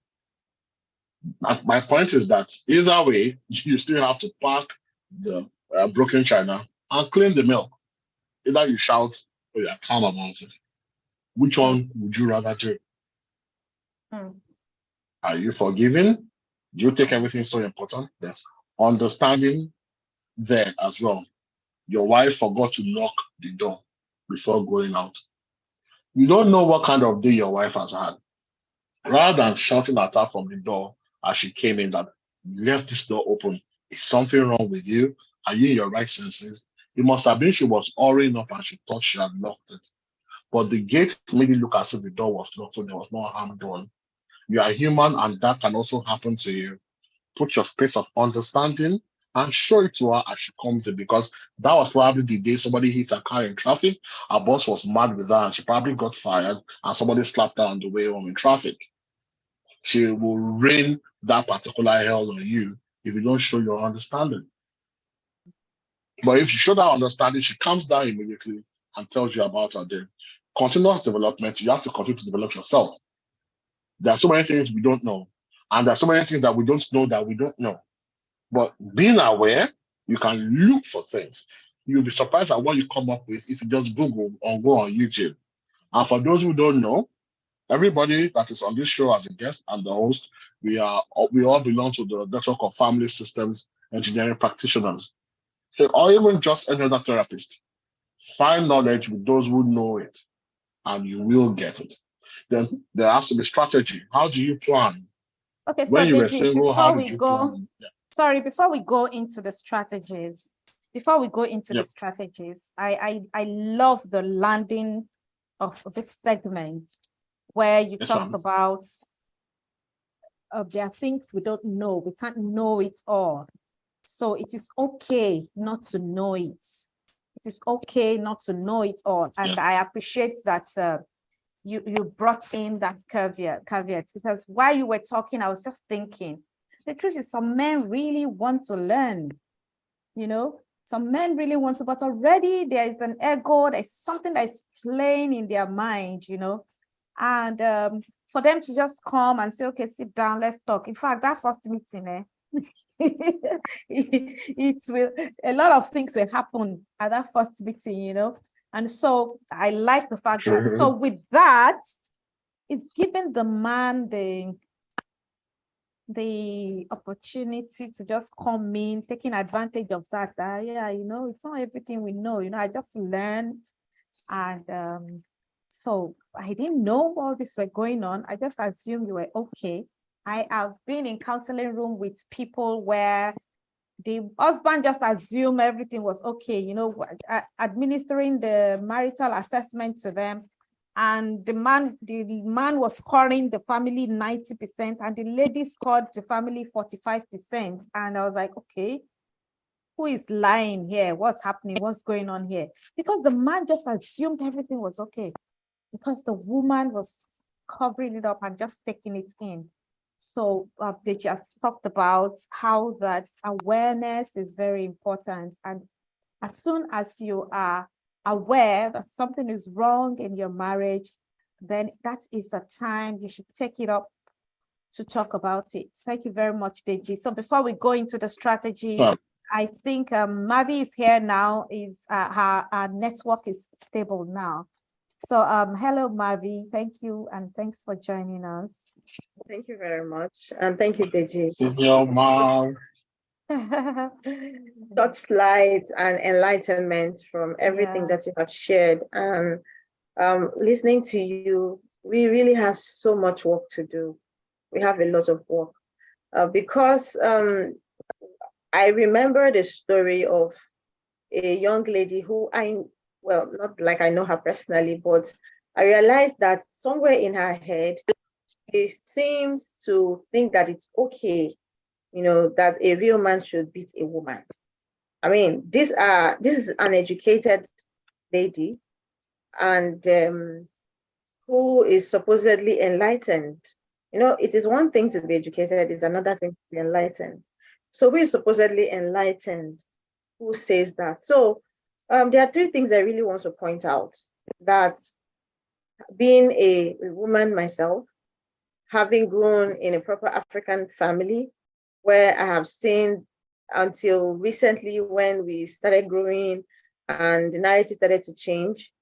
My point is that either way, you still have to pack the broken china and clean the milk. Either you shout or you're calm about it. Which one would you rather do? Are you forgiving? Do you take everything so important? There's understanding there as well. Your wife forgot to lock the door before going out. You don't know what kind of day your wife has had. Rather than shouting at her from the door as she came in that you left this door open, is something wrong with you? Are you in your right senses? It must have been she was hurrying up and she thought she had locked it. But the gate made it look as if the door was locked, so there was no harm done. You are human and that can also happen to you. Put your space of understanding and show it to her as she comes in, because that was probably the day somebody hit a car in traffic. Her boss was mad with her and she probably got fired and somebody slapped her on the way home in traffic. She will rain that particular hell on you if you don't show your understanding. But if you show that understanding, she comes down immediately and tells you about her day. Continuous development, you have to continue to develop yourself. There are so many things we don't know. And there are so many things that we don't know that we don't know. But being aware, you can look for things. You'll be surprised at what you come up with if you just Google or go on YouTube. And for those who don't know, everybody that is on this show as a guest and the host, we all belong to the network of family systems engineering practitioners. Or even just another therapist. Find knowledge with those who know it, and you will get it. Then there has to be strategy. How do you plan? Okay, so when you were single, how did you plan? Sorry, before we go into the strategies, I love the landing of this segment where you talk about there are things we don't know. We can't know it all. So it is okay not to know it. It is okay not to know it all. And I appreciate that you brought in that caveat, because while you were talking, I was just thinking, the truth is some men really want to learn, some men really want to, but already there is an ego, there's something that's playing in their mind, and for them to just come and say, okay, sit down, let's talk. In fact, that first meeting, it will, a lot of things will happen at that first meeting, and so I like the fact that, so with that, it's giving the man the opportunity to just come in, taking advantage of that. It's not everything we know. I just learned, and So I didn't know all this were going on. I just assumed you were okay. I have been in counseling room with people where the husband just assumed everything was okay, administering the marital assessment to them. And the man was scoring the family 90%, and the lady scored the family 45%. And I was like, okay, who is lying here? What's happening? What's going on here? Because the man just assumed everything was okay, because the woman was covering it up and just taking it in. So they just talked about how that awareness is very important. And as soon as you are aware that something is wrong in your marriage, then that is the time you should take it up to talk about it. Thank you very much, Deji. So before we go into the strategy, I think Mavi is here now. Her network is stable now. So hello, Mavi. Thank you, and thanks for joining us. Thank you very much, and thank you, Deji. Senior mom. Such light and enlightenment from everything that you have shared, and listening to you, we really have so much work to do. We have a lot of work because I remember the story of a young lady who not like I know her personally, but I realized that somewhere in her head, she seems to think that it's okay, that a real man should beat a woman. I mean, this is an educated lady, and who is supposedly enlightened. It is one thing to be educated, it's another thing to be enlightened. So we're supposedly enlightened. Who says that? So there are three things I really want to point out. That being a woman myself, having grown in a proper African family, where I have seen until recently when we started growing and the narrative started to change.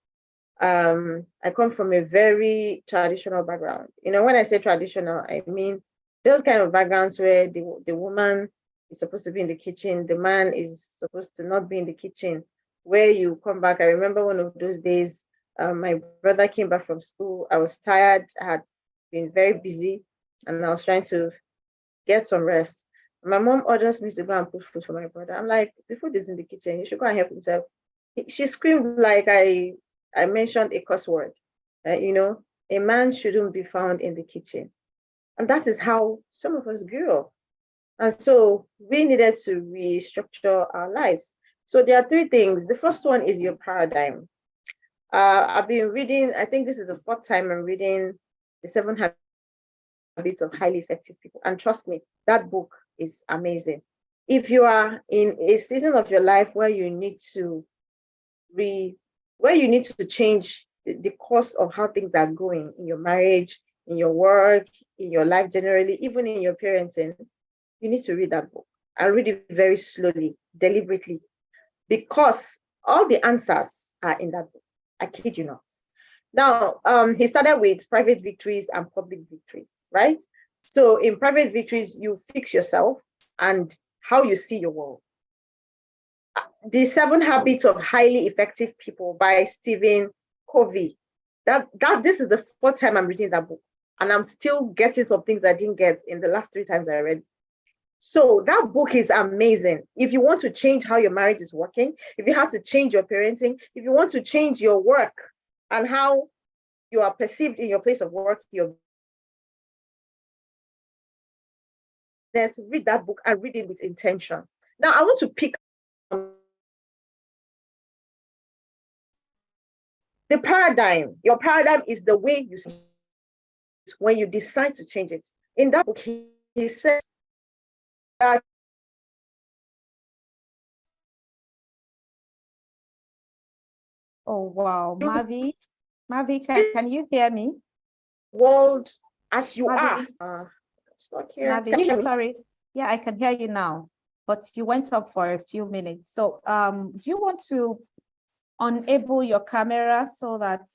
I come from a very traditional background. When I say traditional, I mean those kind of backgrounds where the woman is supposed to be in the kitchen, the man is supposed to not be in the kitchen. Where you come back, I remember one of those days, my brother came back from school. I was tired, I had been very busy, and I was trying to get some rest. My mom orders me to go and put food for my brother. I'm like, the food is in the kitchen, you should go and help himself. She screamed like I mentioned a curse word. A man shouldn't be found in the kitchen. And that is how some of us grew up. And so we needed to restructure our lives. So there are three things. The first one is your paradigm. I've been reading, I think this is the fourth time I'm reading The 7 Habits of Highly Effective People. And trust me, that book is amazing. If you are in a season of your life where you need to change the course of how things are going in your marriage, in your work, in your life generally, even in your parenting, you need to read that book and read it very slowly, deliberately, because all the answers are in that book. I kid you not. Now, he started with private victories and public victories, right? So in private victories, you fix yourself and how you see your world. The 7 Habits of Highly Effective People by Stephen Covey. This is the fourth time I'm reading that book, and I'm still getting some things I didn't get in the last 3 times I read. So that book is amazing. If you want to change how your marriage is working, if you have to change your parenting, if you want to change your work and how you are perceived in your place of work, read that book and read it with intention. Now, I want to pick the paradigm. Your paradigm is the way you see it when you decide to change it. In that book, he said that oh wow, Mavi, can you hear me? World as you Mavi? are. Stuck here. Mavi, sorry. Yeah, I can hear you now, but you went up for a few minutes. So do you want to enable your camera so that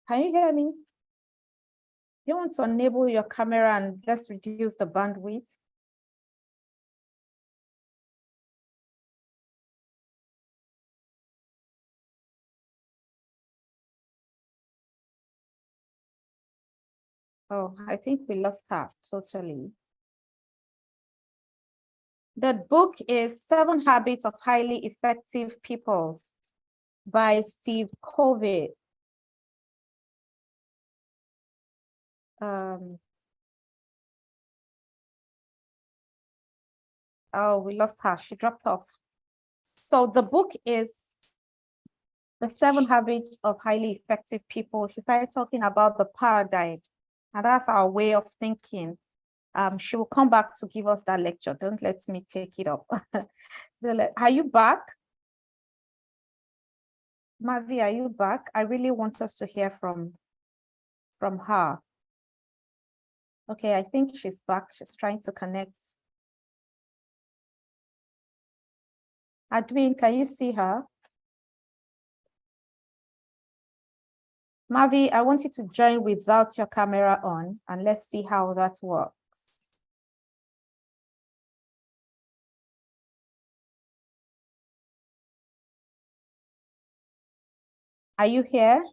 can you hear me? You want to enable your camera and let's reduce the bandwidth. Oh, I think we lost her totally. The book is 7 Habits of Highly Effective People by Steve Covey. Oh, we lost her. She dropped off. So the book is The 7 Habits of Highly Effective People. She started talking about the paradigm, and that's our way of thinking. She will come back to give us that lecture. Don't let me take it up. Are you back? Mavi, are you back? I really want us to hear from her. Okay, I think she's back. She's trying to connect. Adwin, can you see her? Mavi, I want you to join without your camera on, and let's see how that works. Are you here?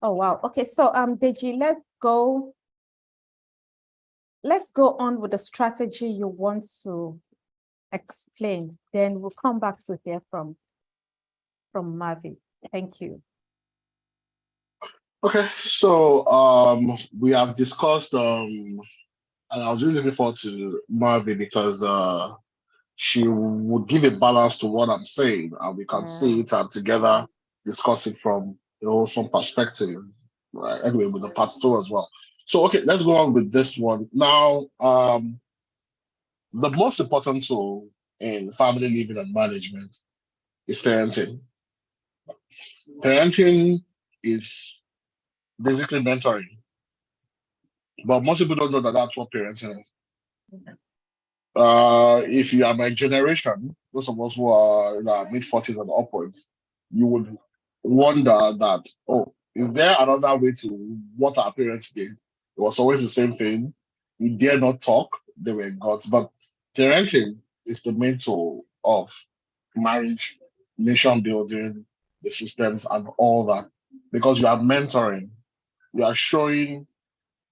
Oh, wow. Okay, so Deji, let's go on with the strategy you want to explain. Then we'll come back to hear from Mavi. Thank you. Okay, so we have discussed and I was really looking forward to Mavi because she would give a balance to what I'm saying, and we can see it and together discuss it from some perspective. Right? Anyway, with the part 2 as well. So okay, let's go on with this one now. The most important tool in family living and management is parenting. Parenting is basically mentoring, but most people don't know that that's what parenting is. If you are my generation, those of us who are in our mid-40s and upwards, you would wonder that, oh, is there another way to what our parents did? It was always the same thing. You dare not talk, they were gods. But parenting is the main tool of marriage, nation building, the systems, and all that. Because you are mentoring, you are showing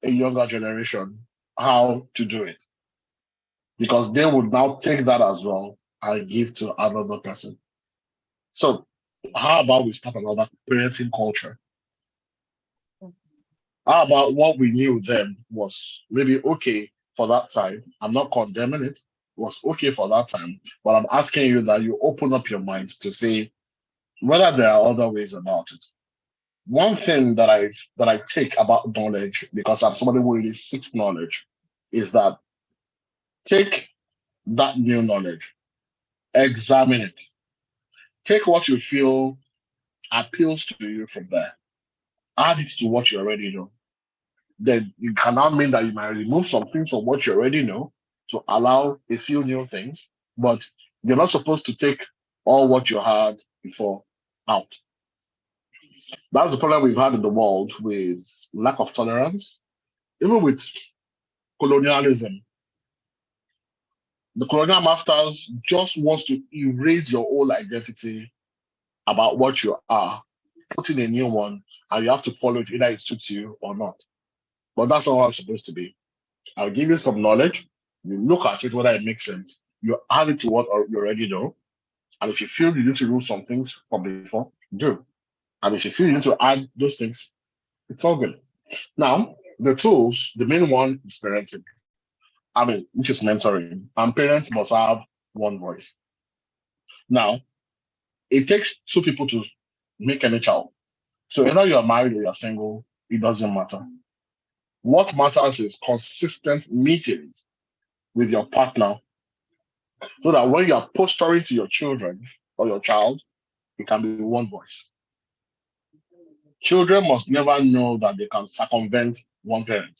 a younger generation how to do it, because they would now take that as well and give to another person. So how about we start another parenting culture? How about what we knew then was maybe okay for that time? I'm not condemning it. Was okay for that time, but I'm asking you that you open up your minds to see whether there are other ways about it. One thing that I take about knowledge, because I'm somebody who really seeks knowledge, is that take that new knowledge, examine it, take what you feel appeals to you from there, add it to what you already know. Then it can now mean that you might remove some things from what you already know to allow a few new things, but you're not supposed to take all what you had before out. That's the problem we've had in the world with lack of tolerance, even with colonialism. The colonial masters just wants to erase your whole identity about what you are, put in a new one, and you have to follow it, either it suits you or not. But that's not how it's supposed to be. I'll give you some knowledge. You look at it, whether it makes sense. You add it to what you already know. And if you feel you need to do some things from before, do. And if you feel you need to add those things, it's all good. Now, the tools, the main one is parenting. Which is mentoring. And parents must have one voice. Now, it takes 2 people to make any child. So whether you're married or you're single, it doesn't matter. What matters is consistent meetings with your partner, so that when you're posturing to your children or your child, it can be one voice. Children must never know that they can circumvent one parent.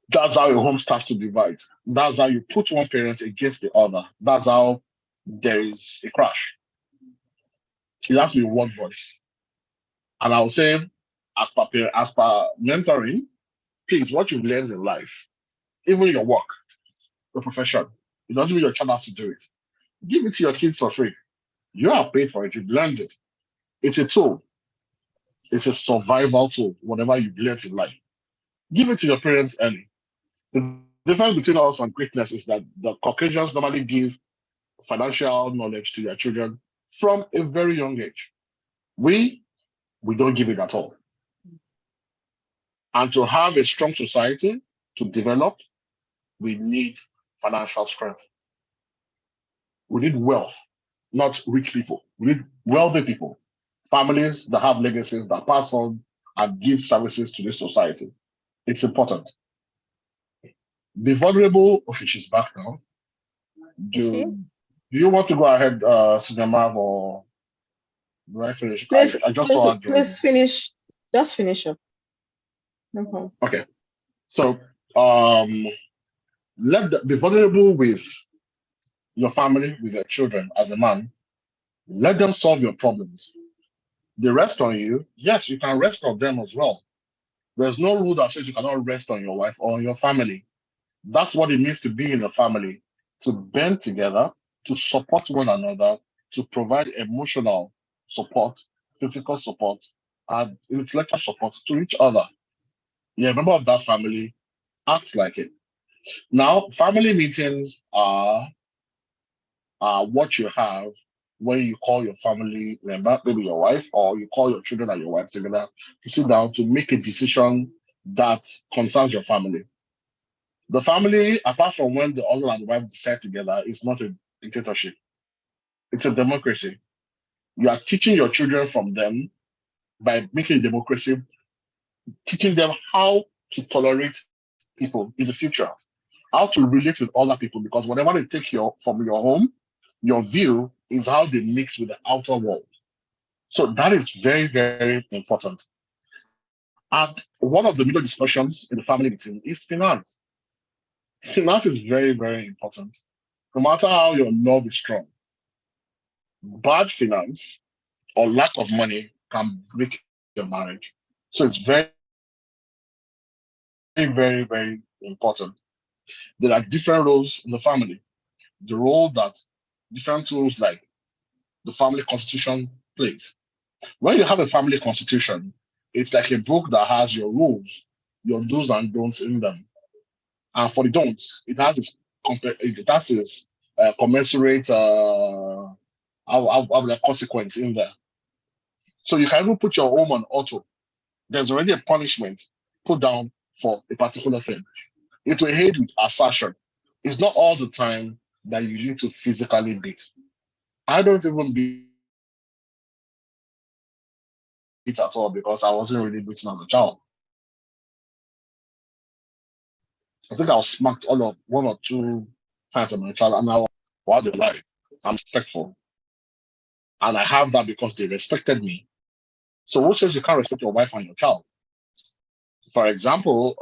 That's how a home starts to divide. That's how you put one parent against the other. That's how there is a crash. It has to be one voice. And I would say, as per mentoring, please, what you've learned in life, even your work, your profession, it doesn't mean your child has to do it. Give it to your kids for free. You are paid for it. You've learned it. It's a tool. It's a survival tool, whatever you've learned in life. Give it to your parents early. The difference between us and greatness is that the Caucasians normally give financial knowledge to their children from a very young age. We don't give it at all. And to have a strong society to develop, we need financial strength. We need wealth, not rich people. We need wealthy people, families that have legacies that pass on and give services to this society. It's important. Be vulnerable. Okay, she's back now. Do you want to go ahead, Senior Marv, or do I finish? Please finish. Just finish up. No problem. Okay. So be vulnerable with your family, with your children as a man. Let them solve your problems. They rest on you. Yes, you can rest on them as well. There's no rule that says you cannot rest on your wife or on your family. That's what it means to be in a family, to band together, to support one another, to provide emotional support, physical support, and intellectual support to each other. You're a member of that family, act like it. Now, family meetings are what you have when you call your family member, maybe your wife, or you call your children and your wife together to sit down to make a decision that concerns your family. The family, apart from when the husband and the wife decide together, is not a dictatorship. It's a democracy. You are teaching your children from them by making a democracy, teaching them how to tolerate people in the future, how to relate with other people, because whatever they take from your home, your view is how they mix with the outer world. So that is very, very important. And one of the major discussions in the family meeting is finance. Finance is very, very important. No matter how your love is strong, bad finance or lack of money can break your marriage. So it's very, very, very important. There are different roles in the family. The role that different tools like the family constitution plays. When you have a family constitution, it's like a book that has your rules, your do's and don'ts in them. And for the don'ts, it has its commensurate consequence in there. So you can even put your home on auto. There's already a punishment put down for a particular thing. It will aid with assertion. It's not all the time that you need to physically beat. I don't even beat at all because I wasn't really beaten as a child. I think I was smacked all of 1 or 2 times as my child, and I was, why they lie? I'm respectful. And I have that because they respected me. So who says you can't respect your wife and your child? For example,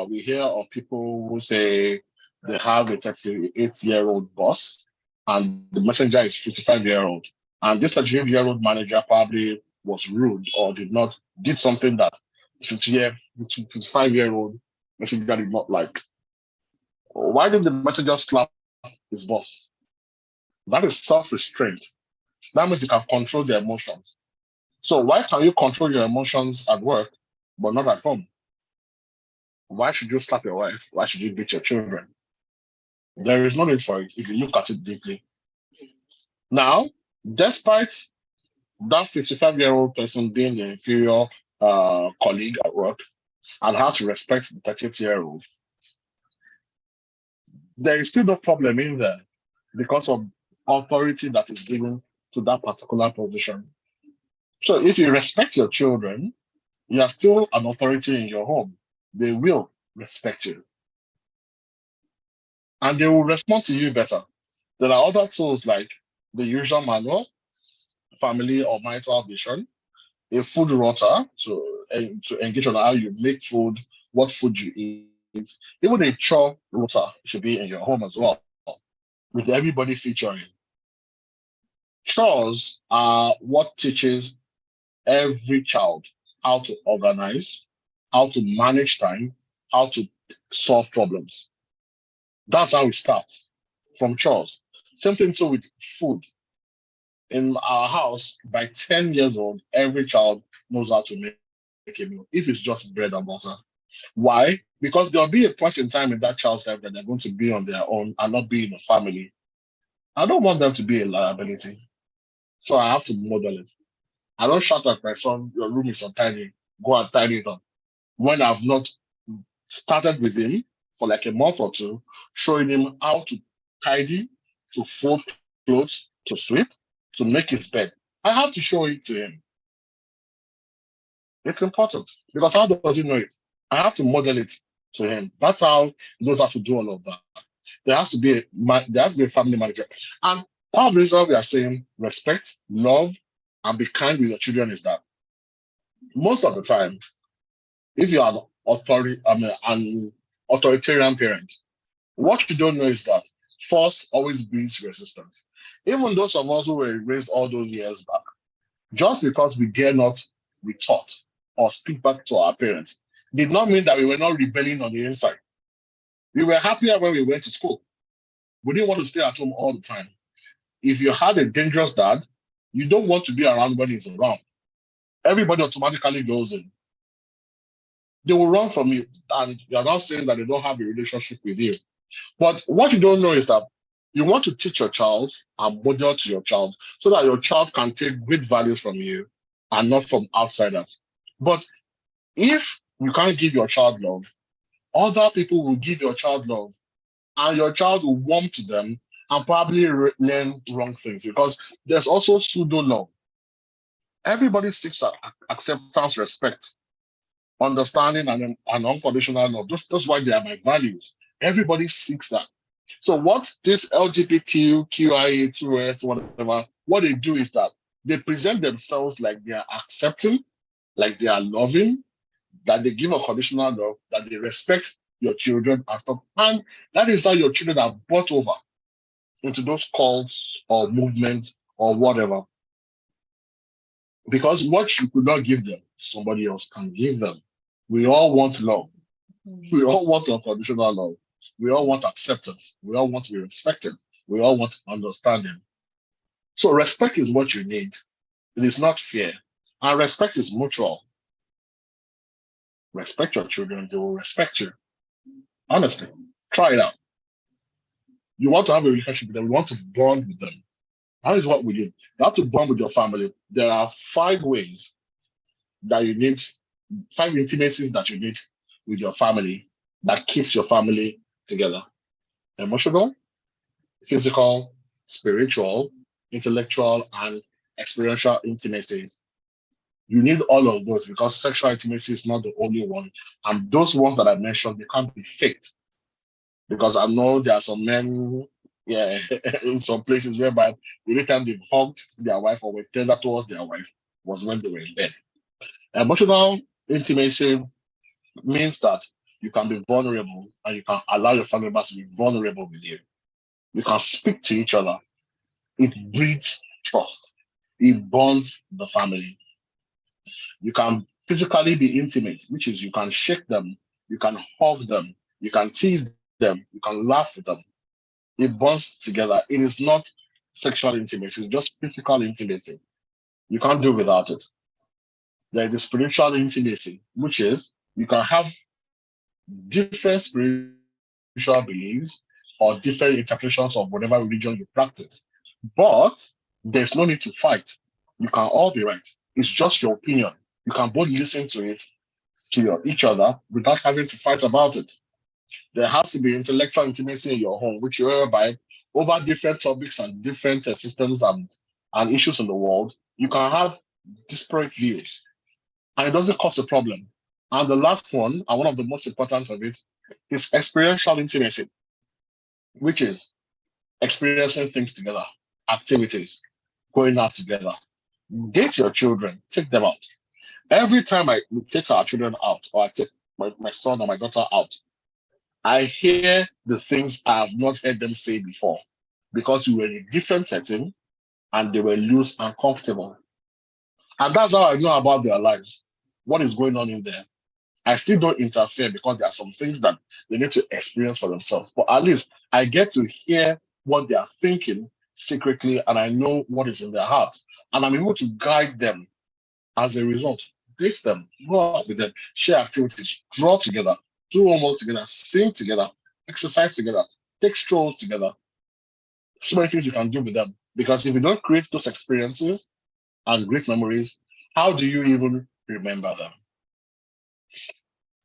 we hear of people who say they have a 38-year-old boss and the messenger is 55-year-old. And this 35-year-old manager probably was rude or did something that 55-year-old messenger did not like. Why did the messenger slap his boss? That is self-restraint. That means you can control the emotions. So why can you control your emotions at work, but not at home? Why should you slap your wife? Why should you beat your children? There is no need for it if you look at it deeply. Now, despite that 55-year-old person being the inferior colleague at work and has to respect the 38-year-old, there is still no problem in there because of authority that is given to that particular position. So if you respect your children, you are still an authority in your home. They will respect you. And they will respond to you better. There are other tools like the usual manual, family or marital vision, a food rota to engage on how you make food, what food you eat. Even a chore rota should be in your home as well, with everybody featuring. Chores are what teaches every child how to organize, how to manage time, how to solve problems. That's how it starts, from chores. Same thing too with food. In our house, by 10 years old, every child knows how to make a meal, if it's just bread and butter. Why? Because there'll be a point in time in that child's life that they're going to be on their own and not be in a family. I don't want them to be a liability. So I have to model it. I don't shout at my son, your room is untidy, go and tidy it up. When I've not started with him for like a month or two, showing him how to tidy, to fold clothes, to sweep, to make his bed. I have to show it to him. It's important because how does he know it? I have to model it to him. That's how he knows how to do all of that. There has to be a family manager. And part of the reason why we are saying respect, love, and be kind with your children is that most of the time, if you are an authoritarian parent, what you don't know is that force always brings resistance. Even those of us who were raised all those years back, just because we dare not retort or speak back to our parents, did not mean that we were not rebelling on the inside. We were happier when we went to school. We didn't want to stay at home all the time. If you had a dangerous dad, you don't want to be around when he's around. Everybody automatically goes in. They will run from you, and you're not saying that they don't have a relationship with you. But what you don't know is that you want to teach your child and model to your child so that your child can take great values from you and not from outsiders. But if you can't give your child love, other people will give your child love, and your child will warm to them and probably learn wrong things, because there's also pseudo love. Everybody seeks acceptance, respect, understanding, and unconditional love. That's why they are my values. Everybody seeks that. So what this LGBTQIA2S, whatever, what they do is that they present themselves like they are accepting, like they are loving, that they give unconditional love, that they respect your children and stuff. And that is how your children are brought over into those cults or movements or whatever. Because what you could not give them, somebody else can give them. We all want love. We all want unconditional love. We all want acceptance. We all want to be respected. We all want understanding. So respect is what you need. It is not fear. And respect is mutual. Respect your children, they will respect you. Honestly, try it out. You want to have a relationship with them, you want to bond with them. That is what we do. You have to bond with your family. There are 5 ways that you need, 5 intimacies that you need with your family that keeps your family together. Emotional, physical, spiritual, intellectual, and experiential intimacies. You need all of those because sexual intimacy is not the only one. And those ones that I mentioned, they can't be faked. Because I know there are some men, in some places whereby the only time they've hugged their wife or were tender towards their wife was when they were in bed. Emotional intimacy means that you can be vulnerable and you can allow your family members to be vulnerable with you. You can speak to each other. It breeds trust. It bonds the family. You can physically be intimate, which is you can shake them, you can hug them, you can tease them, you can laugh with them. It bonds together. It is not sexual intimacy, it's just physical intimacy. You can't do without it. There is the spiritual intimacy, which is you can have different spiritual beliefs or different interpretations of whatever religion you practice. But there's no need to fight. You can all be right. It's just your opinion. You can both listen to it, to each other, without having to fight about it. There has to be intellectual intimacy in your home, which whereby over different topics and different systems and issues in the world, you can have disparate views. And it doesn't cause a problem. And the last one, and one of the most important of it, is experiential intimacy, which is experiencing things together, activities, going out together. Date your children, take them out. Every time I take our children out, or I take my son or my daughter out, I hear the things I have not heard them say before, because we were in a different setting and they were loose and comfortable. And that's how I know about their lives, what is going on in there. I still don't interfere because there are some things that they need to experience for themselves. But at least I get to hear what they are thinking, secretly, and I know what is in their hearts, and I'm able to guide them as a result. Date them, go out with them, share activities, draw together, do homework together, sing together, exercise together, take strolls together. So many things you can do with them. Because if you don't create those experiences and great memories, how do you even remember them?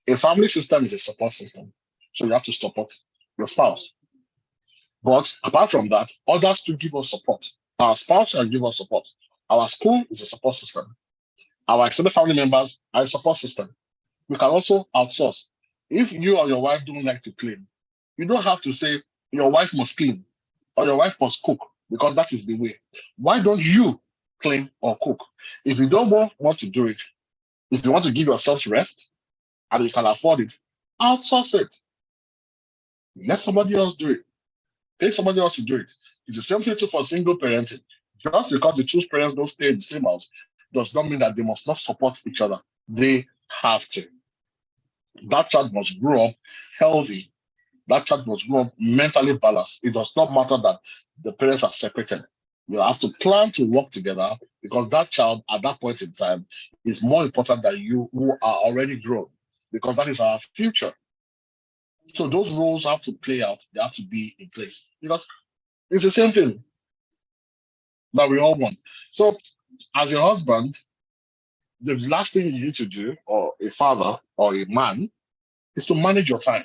A family system is a support system. So you have to support your spouse. But apart from that, others to give us support. Our spouse can give us support. Our school is a support system. Our extended family members are a support system. We can also outsource. If you or your wife don't like to clean, you don't have to say your wife must clean or your wife must cook, because that is the way. Why don't you clean or cook? If you don't want to do it, if you want to give yourself rest and you can afford it, outsource it. Let somebody else do it. Pay somebody else to do it. It's the same thing too for single parenting. Just because the two parents don't stay in the same house does not mean that they must not support each other. They have to. That child must grow up healthy. That child must grow up mentally balanced. It does not matter that the parents are separated. You have to plan to work together, because that child at that point in time is more important than you who are already grown, because that is our future. So those roles have to play out. They have to be in place, because it's the same thing that we all want. So as a husband, the last thing you need to do, or a father or a man, is to manage your time.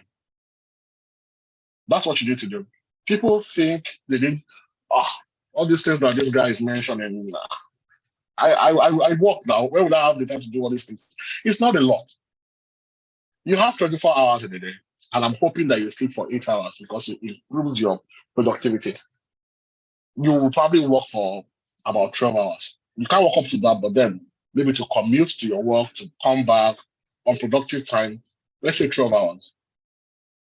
That's what you need to do. People think they need all these things that this guy is mentioning. I work now. Where would I have the time to do all these things? It's not a lot. You have 24 hours in a day, and I'm hoping that you sleep for 8 hours, because it improves your productivity. You will probably work for about 12 hours. You can't work up to that, but then maybe to commute to your work, to come back on productive time, let's say 12 hours.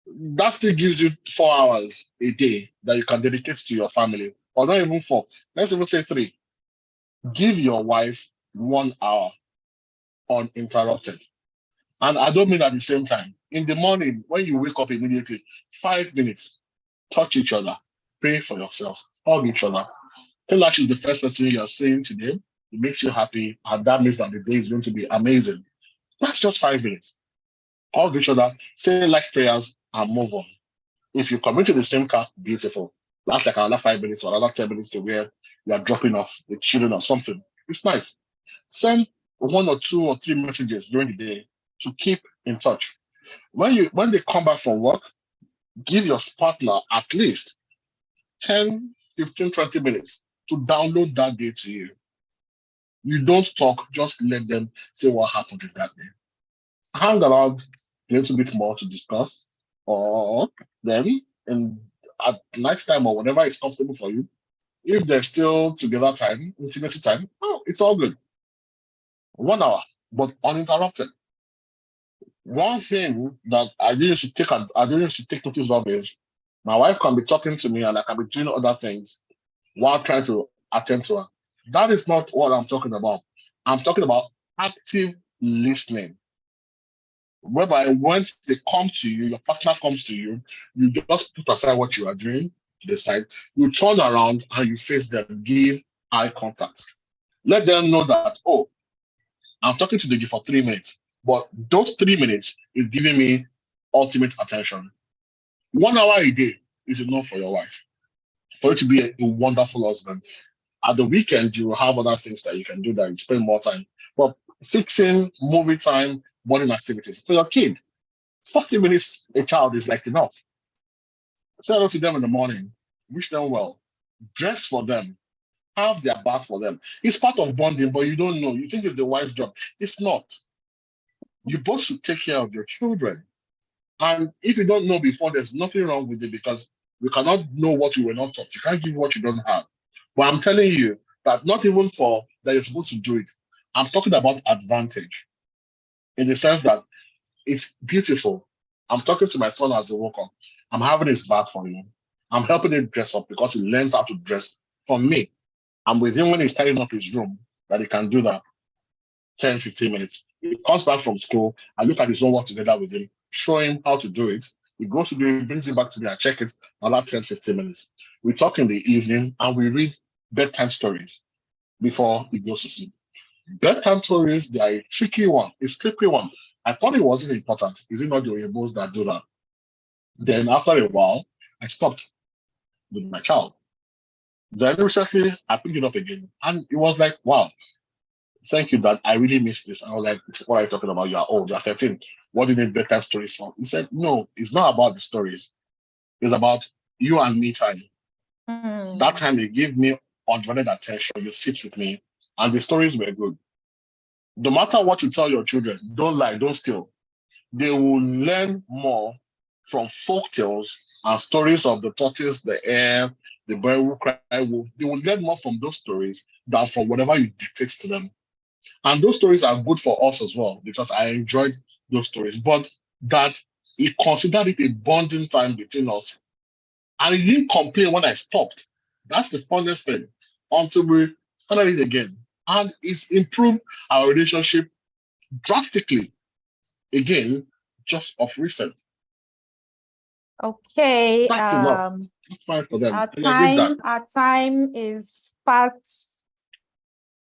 That still gives you 4 hours a day that you can dedicate to your family, or not even 4. Let's even say 3. Give your wife 1 hour uninterrupted. And I don't mean at the same time. In the morning, when you wake up immediately, 5 minutes, touch each other, pray for yourself, hug each other. Tell her she's the first person you're saying today. It makes you happy, and that means that the day is going to be amazing. That's just 5 minutes. Hug each other, say like prayers, and move on. If you commute to the same car, beautiful. That's like another 5 minutes or another 10 minutes to where you're dropping off the children or something. It's nice. Send 1 or 2 or 3 messages during the day to keep in touch. When they come back from work, give your partner at least 10, 15, 20 minutes to download that day to you. You don't talk, just let them say what happened in that day. Hang around a little bit more to discuss, or then at nighttime or whenever it's comfortable for you, if there's still together time, intimacy time, it's all good. 1 hour, but uninterrupted. One thing that I didn't used to take notice of is my wife can be talking to me and I can be doing other things while trying to attend to her. That is not what I'm talking about. I'm talking about active listening. Whereby once they come to you, your partner comes to you, you just put aside what you are doing to the side, you turn around and you face them, give eye contact. Let them know that, oh, I'm talking to Deji for 3 minutes, but those 3 minutes is giving me ultimate attention. 1 hour a day is enough for your wife, for you to be a wonderful husband. At the weekend, you will have other things that you can do that you spend more time. But fixing movie time, bonding activities for your kid, 40 minutes a child is like enough. Say hello to them in the morning, wish them well, dress for them, have their bath for them. It's part of bonding, but you don't know. You think it's the wife's job. It's not. You both should take care of your children. And if you don't know before, there's nothing wrong with it, because you cannot know what you were not taught. You can't give what you don't have. But I'm telling you that not even for that you're supposed to do it. I'm talking about advantage, in the sense that it's beautiful. I'm talking to my son as he woke up. I'm having his bath for him. I'm helping him dress up because he learns how to dress from me. I'm with him when he's tidying up his room, that he can do that 10, 15 minutes. He comes back from school. I look at his homework together with him, show him how to do it. He goes to do it, brings it back to me, I check it, another 10, 15 minutes. We talk in the evening and we read bedtime stories before he goes to sleep. Bedtime stories, they are a tricky one, a slippery one. I thought it wasn't important. Is it not the Oyinbos that do that? Then after a while, I stopped with my child. Then recently, I picked it up again. And it was like, wow, thank you, Dad. I really missed this. I was like, what are you talking about? You're old, you're 13. What do you need bedtime stories for? He said, no, it's not about the stories. It's about you and me time. That time you give me undivided attention, you sit with me, and the stories were good. No matter what you tell your children, don't lie, don't steal. They will learn more from folk tales and stories of the tortoise, the hare, the boy who cried wolf. They will learn more from those stories than from whatever you dictate to them. And those stories are good for us as well, because I enjoyed those stories. But that he considered it a bonding time between us. And he didn't complain when I stopped. That's the funniest thing. Until we started it again. And it's improved our relationship drastically. Again, just of recent. Okay. That's enough. That's fine for them. Our time is fast.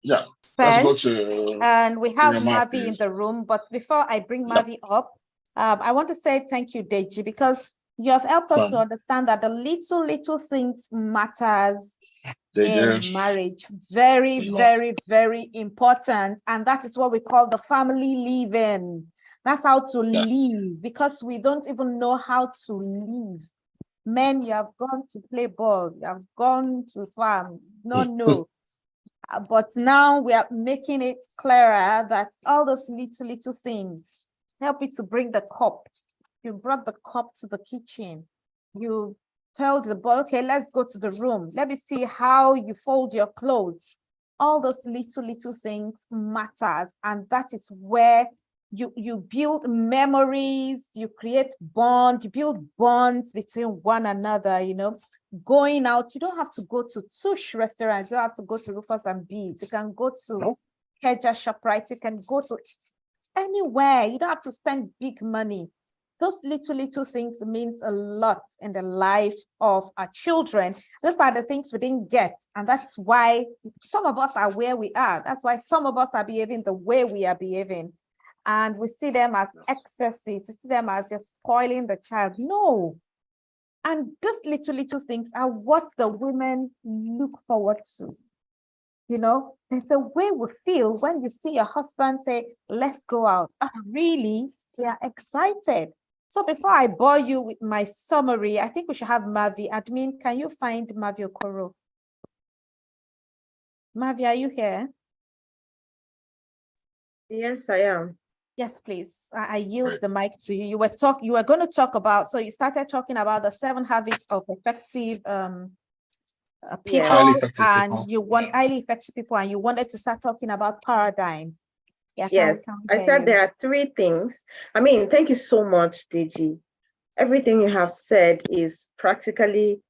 Yeah. Let's go to and we have Mavi in the room. But before I bring Mavi up, I want to say thank you, Deji, because you have helped us to understand that the little things matters in marriage. Very, very, very important. And that is what we call the family living. That's how to live, because we don't even know how to live. Men, you have gone to play ball, you have gone to farm. No. But now we are making it clearer that all those little things help you to bring the cup. You brought the cup to the kitchen. You told the boy, okay, let's go to the room. Let me see how you fold your clothes. All those little things matters. And that is where you build memories, you create bond, you build bonds between one another, going out. You don't have to go to Tush restaurants. You don't have to go to Rufus and Beads. You can go to Keja ShopRite. You can go to anywhere. You don't have to spend big money. Those little things means a lot in the life of our children. Those are the things we didn't get. And that's why some of us are where we are. That's why some of us are behaving the way we are behaving. And we see them as excesses. We see them as just spoiling the child. No. And those little things are what the women look forward to. There's a way we feel when you see your husband say, let's go out. Really? We are excited. So before I bore you with my summary, I think we should have Mavi. Admin, can you find Mavi Okoro? Mavi, are you here? Yes, I am. Yes, please. I yield the mic to you. You were going to talk about, so you started talking about the 7 habits of effective people, and you want highly effective people, and you wanted to start talking about paradigm. Yes, I said there are 3 things. Thank you so much, Deji. Everything you have said is practically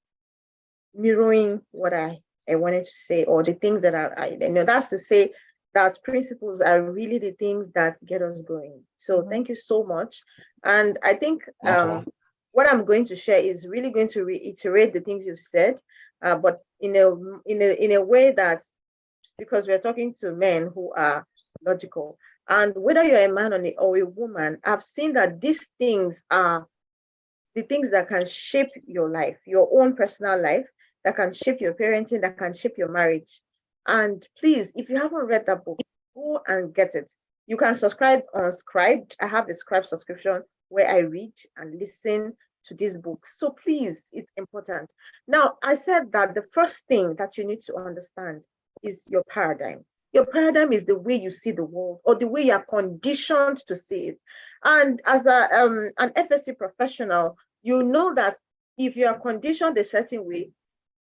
mirroring what I wanted to say, or the things that that's to say that principles are really the things that get us going. So thank you so much. And I think what I'm going to share is really going to reiterate the things you've said, but in a way that, because we're talking to men who are logical. And whether you're a man or a woman, I've seen that these things are the things that can shape your life, your own personal life, that can shape your parenting, that can shape your marriage. And please, if you haven't read that book, go and get it. You can subscribe on Scribd. I have a Scribd subscription where I read and listen to these books. So please, it's important. Now, I said that the first thing that you need to understand is your paradigm. Your paradigm is the way you see the world, or the way you are conditioned to see it. And as an FSC professional, you know that if you are conditioned a certain way,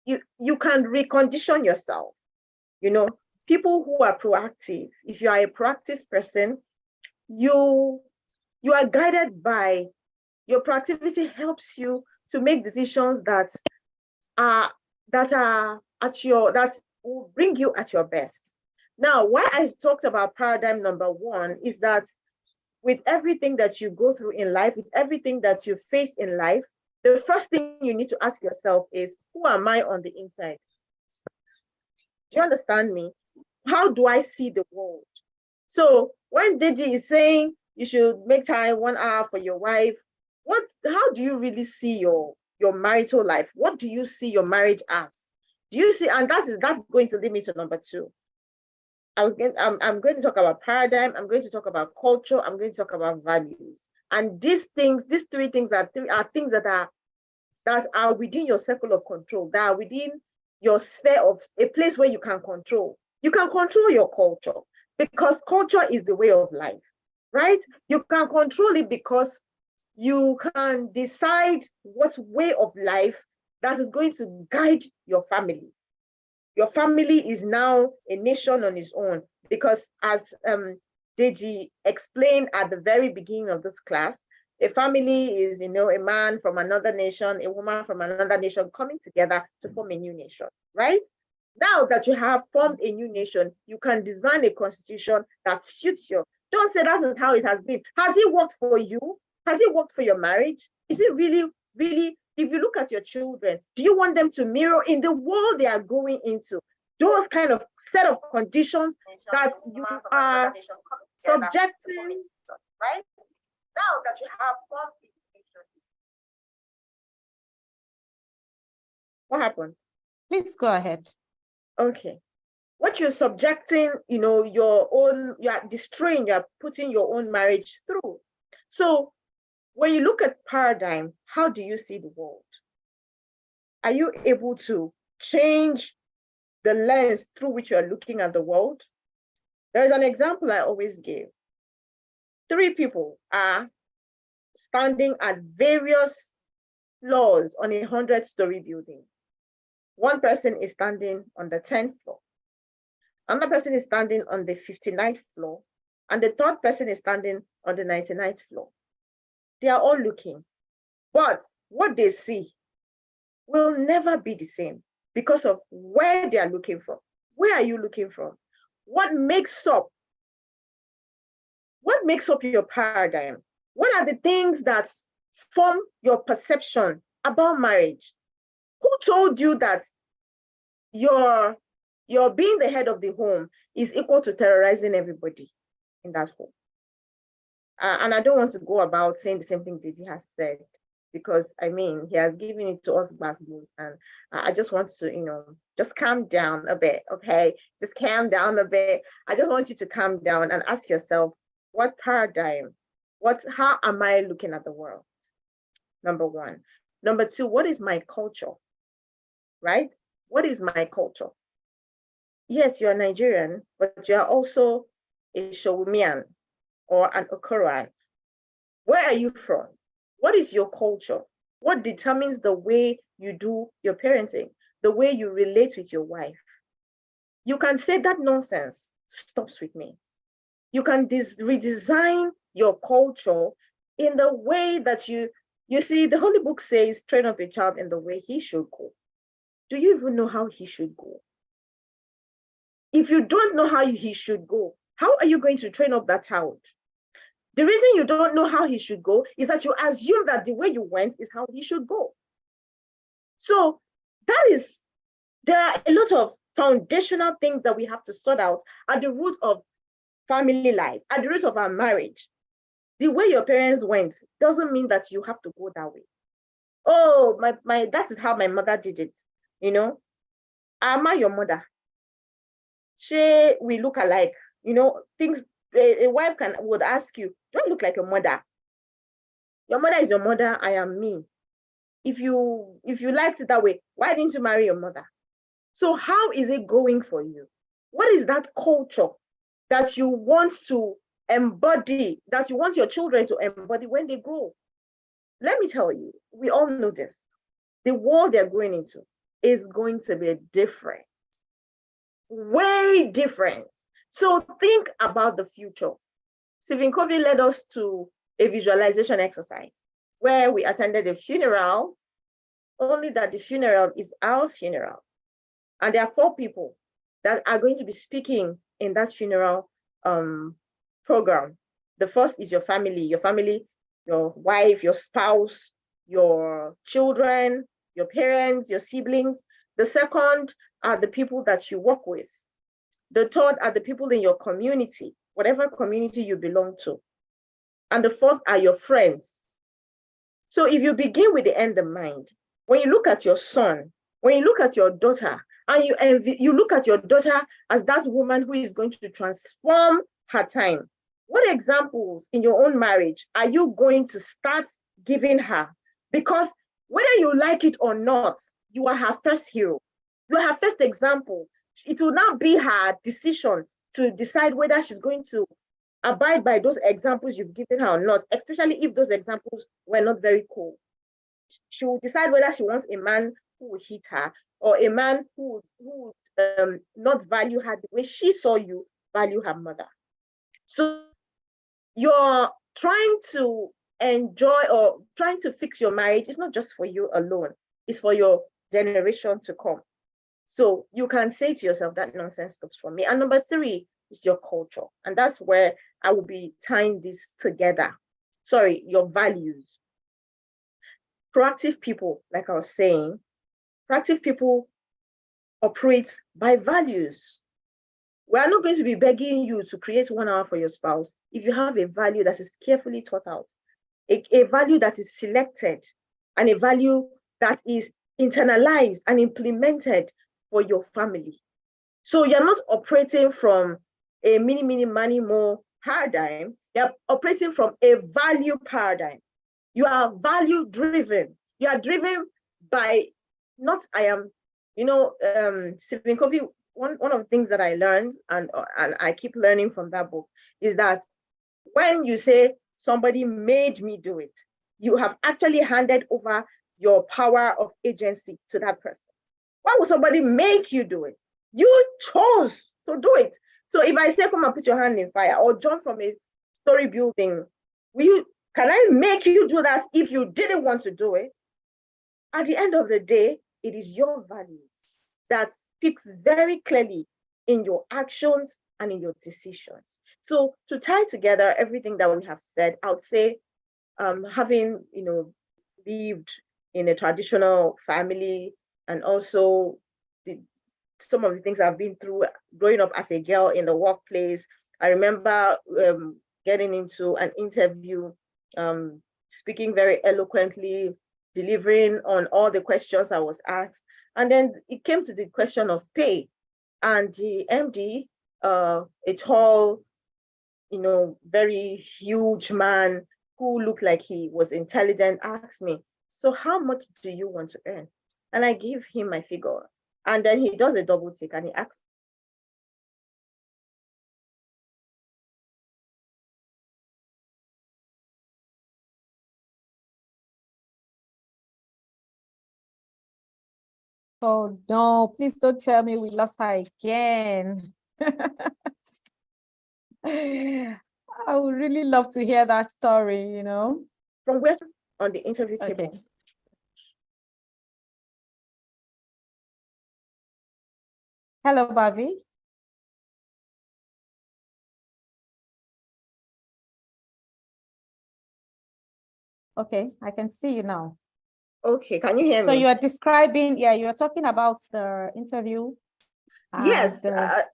you can recondition yourself. People who are proactive, if you are a proactive person, you are guided by your proactivity, helps you to make decisions that will bring you at your best. Now, why I talked about paradigm number 1 is that with everything that you go through in life, with everything that you face in life, the first thing you need to ask yourself is, who am I on the inside? Do you understand me? How do I see the world? So when Deji is saying you should make time 1 hour for your wife, how do you really see your marital life? What do you see your marriage as? Do you see, and that's going to lead me to number 2. I'm going to talk about paradigm, I'm going to talk about culture, I'm going to talk about values. And these 3 things are things that are within your circle of control, that are within your sphere of a place where you can control. You can control your culture because culture is the way of life, right? You can control it because you can decide what way of life that is going to guide your family. Your family is now a nation on its own, because as Deji explained at the very beginning of this class, a family is, a man from another nation, a woman from another nation coming together to form a new nation, right? Now that you have formed a new nation, you can design a constitution that suits you. Don't say that is how it has been. Has it worked for you? Has it worked for your marriage? Is it really, really, if you look at your children, do you want them to mirror in the world they are going into those kind of set of conditions that you are subjecting, right? Now that you have formed a nation. What happened? Please go ahead. Okay. What you're subjecting, your own, you are destroying, you are putting your own marriage through. So when you look at paradigm, how do you see the world? Are you able to change the lens through which you are looking at the world? There's an example I always give. 3 people are standing at various floors on a 100-story building. One person is standing on the 10th floor. Another person is standing on the 59th floor. And the third person is standing on the 99th floor. They are all looking, but what they see will never be the same because of where they are looking from. Where are you looking from? What makes up your paradigm? What are the things that form your perception about marriage? Who told you that your being the head of the home is equal to terrorizing everybody in that home? And I don't want to go about saying the same thing that he has said, because he has given it to us basketballs, and I just want to, just calm down a bit, okay? Just calm down a bit. I just want you to calm down and ask yourself, what paradigm, how am I looking at the world? Number 1. Number 2, what is my culture, right? What is my culture? Yes, you're Nigerian, but you're also a Shawumian or an Okoran. Where are you from? What is your culture? What determines the way you do your parenting, the way you relate with your wife? You can say that nonsense stops with me. You can redesign your culture in the way that you see, the Holy Book says, train up a child in the way he should go. Do you even know how he should go? If you don't know how he should go, how are you going to train up that child? The reason you don't know how he should go is that you assume that the way you went is how he should go. So there are a lot of foundational things that we have to sort out at the root of family life, at the root of our marriage. The way your parents went doesn't mean that you have to go that way. Oh, that is how my mother did it. Am I your mother? We look alike. Things a wife would ask you, do I look like your mother? Your mother is your mother, I am me. If you liked it that way, why didn't you marry your mother? So how is it going for you? What is that culture that you want to embody, that you want your children to embody when they grow? Let me tell you, we all know this. The world they're going into is going to be different, way different. So think about the future. Stephen Covey led us to a visualization exercise where we attended a funeral, only that the funeral is our funeral. And there are 4 people that are going to be speaking in that funeral program. The first is your family, your wife, your spouse, your children, your parents, your siblings. The second are the people that you work with. The third are the people in your community, whatever community you belong to. And the fourth are your friends. So if you begin with the end in mind, when you look at your son, when you look at your daughter, and you look at your daughter as that woman who is going to transform her time, what examples in your own marriage are you going to start giving her? Because whether you like it or not, you are her first hero. You are her first example. It will now be her decision to decide whether she's going to abide by those examples you've given her or not, especially if those examples were not very cool. She will decide whether she wants a man who will hit her or a man who would not value her the way she saw you value her mother. So you're trying to enjoy or trying to fix your marriage. It's not just for you alone. It's for your generation to come. So you can say to yourself, that nonsense stops for me. And number three is your culture. And that's where I will be tying this together. Sorry, your values. Proactive people, like I was saying, proactive people operate by values. We are not going to be begging you to create 1 hour for your spouse if you have a value that is carefully thought out, a value that is selected, and a value that is internalized and implemented for your family. So you're not operating from a mini, money, more paradigm. You're operating from a value paradigm. You are value driven. You are driven by not I am, Stephen Covey, one of the things that I learned and I keep learning from that book is that when you say somebody made me do it, you have actually handed over your power of agency to that person. Why would somebody make you do it? You chose to do it. So if I say, come and put your hand in fire or jump from a story building, can I make you do that if you didn't want to do it? At the end of the day, it is your values that speaks very clearly in your actions and in your decisions. So to tie together everything that we have said, I would say having, lived in a traditional family and also some of the things I've been through growing up as a girl in the workplace. I remember getting into an interview, speaking very eloquently, delivering on all the questions I was asked. And then it came to the question of pay. And the MD, a tall, very huge man who looked like he was intelligent, asked me, so how much do you want to earn? And I give him my figure. And then he does a double take and he asks, oh no, please don't tell me we lost her again. I would really love to hear that story, From where on the interview table? Okay. Hello, Bavi. Okay, I can see you now. Okay, can you hear me? So you are describing, you are talking about the interview. Yes.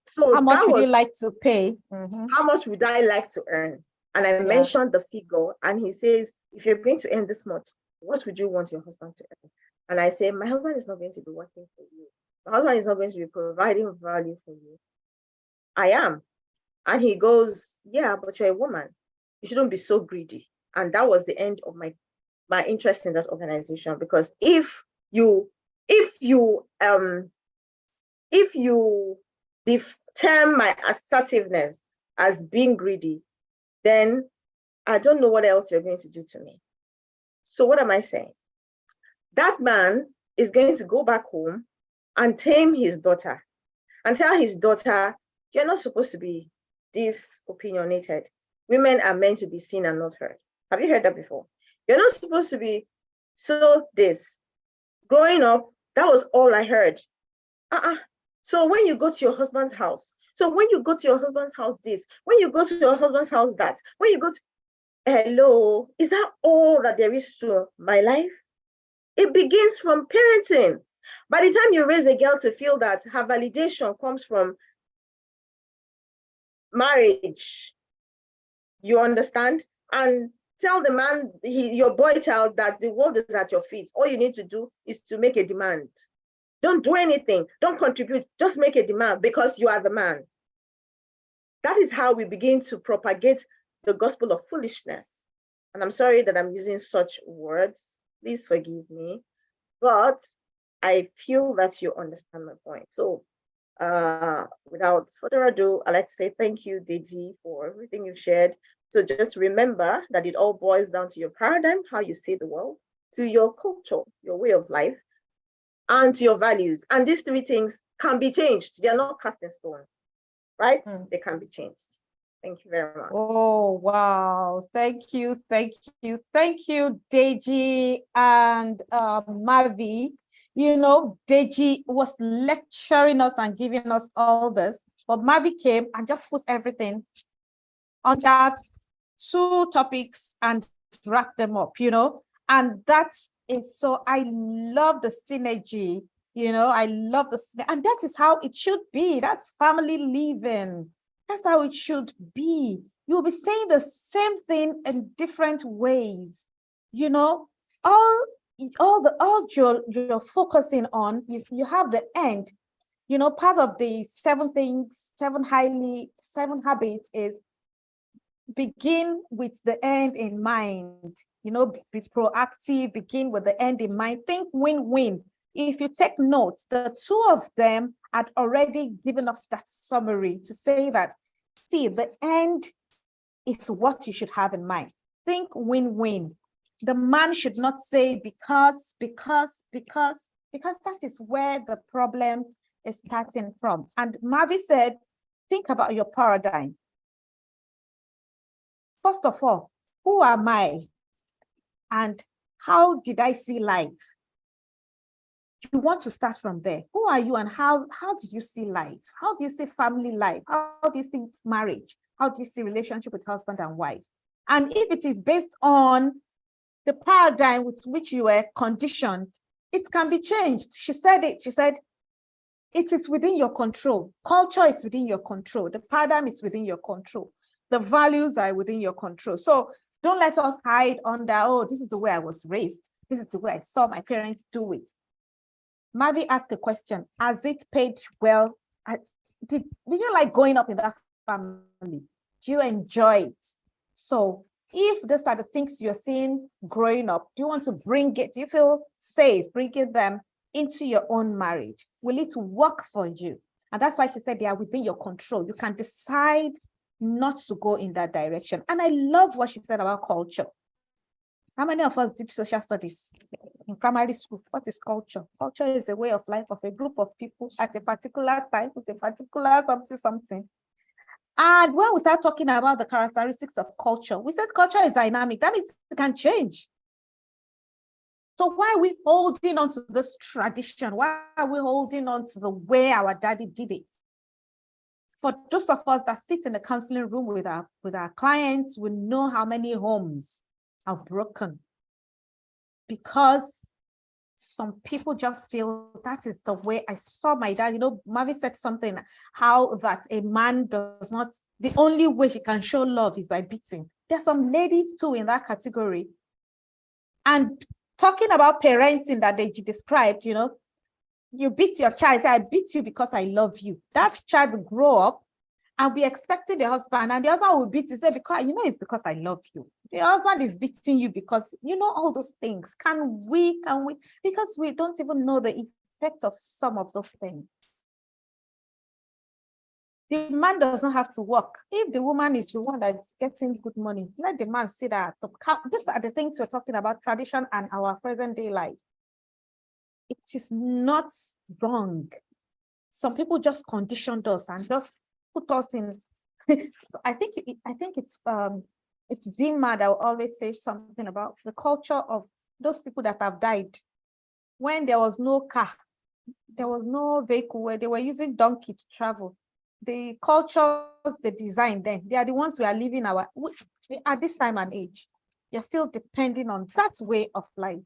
So how much would you like to pay? How much would I like to earn? And I mentioned the figure, and he says, if you're going to earn this much, what would you want your husband to earn? And I say, my husband is not going to be working for you. My husband is not going to be providing value for you. I am. And he goes, yeah, but you're a woman. You shouldn't be so greedy. And that was the end of my interest in that organization, because if you term my assertiveness as being greedy, then I don't know what else you're going to do to me. So what am I saying? That man is going to go back home and tame his daughter and tell his daughter, you're not supposed to be this opinionated. Women are meant to be seen and not heard. Have you heard that before? You're not supposed to be so this. Growing up, that was all I heard. So when you go to your husband's house, this, when you go to your husband's house, that, when you go to, Hello, is that all that there is to my life? It begins from parenting. By the time you raise a girl to feel that her validation comes from marriage, you understand? And tell the man, your boy child, that the world is at your feet. All you need to do is to make a demand. Don't do anything. Don't contribute. Just make a demand because you are the man. That is how we begin to propagate the gospel of foolishness. And I'm sorry that I'm using such words. Please forgive me. But I feel that you understand my point. So without further ado, I'd like to say thank you, Deji, for everything you've shared. So just remember that it all boils down to your paradigm, how you see the world, to your culture, your way of life, and to your values. And these three things can be changed. They're not cast in stone, right? They can be changed. Thank you very much. Oh, wow. Thank you, Deji and Mavi. You know, Deji was lecturing us and giving us all this, but Mavi came and just put everything under 2 topics and wrapped them up, you know, and that is so, I love the synergy, you know, I love and that is how it should be. That's family living. That's how it should be. You'll be saying the same thing in different ways, you know, all you're focusing on, if you have the end, you know, part of the 7 habits is begin with the end in mind, you know, be proactive, begin with the end in mind, think win-win. If you take notes, the 2 of them had already given us that summary to say that, see, the end is what you should have in mind. Think win-win. The man should not say because that is where the problem is starting from. And Mavi said, think about your paradigm. First of all, who am I? And how did I see life? You want to start from there. Who are you and how did you see life? How do you see family life? How do you see marriage? How do you see relationship with husband and wife? And if it is based on the paradigm with which you were conditioned, it can be changed. She said it. She said, it is within your control. Culture is within your control. The paradigm is within your control. The values are within your control. So don't let us hide under, oh, this is the way I was raised. This is the way I saw my parents do it. Mavi asked a question, has it paid well? Did you like going up in that family? Do you enjoy it? So if these are the things you're seeing growing up, do you want to bring it? Do you feel safe bringing them into your own marriage? Will it work for you? And that's why she said they are within your control. You can decide not to go in that direction. And I love what she said about culture. How many of us did social studies in primary school? What is culture? Culture is a way of life of a group of people at a particular time with a particular something. And when we start talking about the characteristics of culture, we said culture is dynamic. That means it can change. So why are we holding on to this tradition? Why are we holding on to the way our daddy did it? For those of us that sit in the counseling room with our clients, we know how many homes are broken because some people just feel that is the way I saw my dad. You know, Mavi said something, how that a man does not, the only way he can show love is by beating. There's some ladies too in that category. And talking about parenting that they described, you know, you beat your child, say, I beat you because I love you. That child will grow up and be expecting the husband, and the husband will beat you, say, because you know it's because I love you. The husband is beating you because you know all those things. Can we? Because we don't even know the effect of some of those things. The man doesn't have to work. If the woman is the one that's getting good money, let the man see that. These are the things we're talking about, tradition and our present day life. It is not wrong. Some people just conditioned us and just put us in. So I think it's Dima that will always say something about the culture of those people that have died when there was no car, there was no vehicle, where they were using donkey to travel. The cultures, the design, then they are the ones we are living at this time and age, you're still depending on that way of life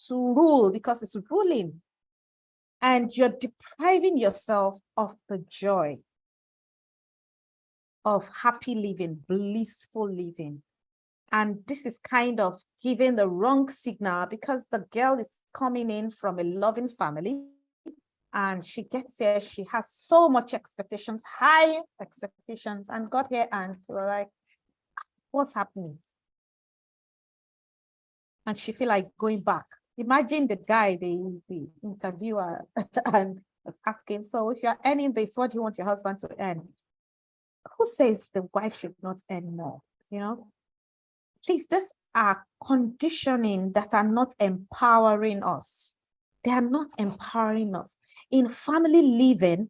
to rule because it's ruling. And you're depriving yourself of the joy of happy living, blissful living. And this is kind of giving the wrong signal because the girl is coming in from a loving family and she gets here, she has so much expectations, high expectations, and got here and we're like, what's happening? And she feel like going back. Imagine the guy, the interviewer, and was asking, so if you're earning this, what do you want your husband to earn? Who says the wife should not earn more? You know, please, these are conditioning that are not empowering us. They are not empowering us. In family living,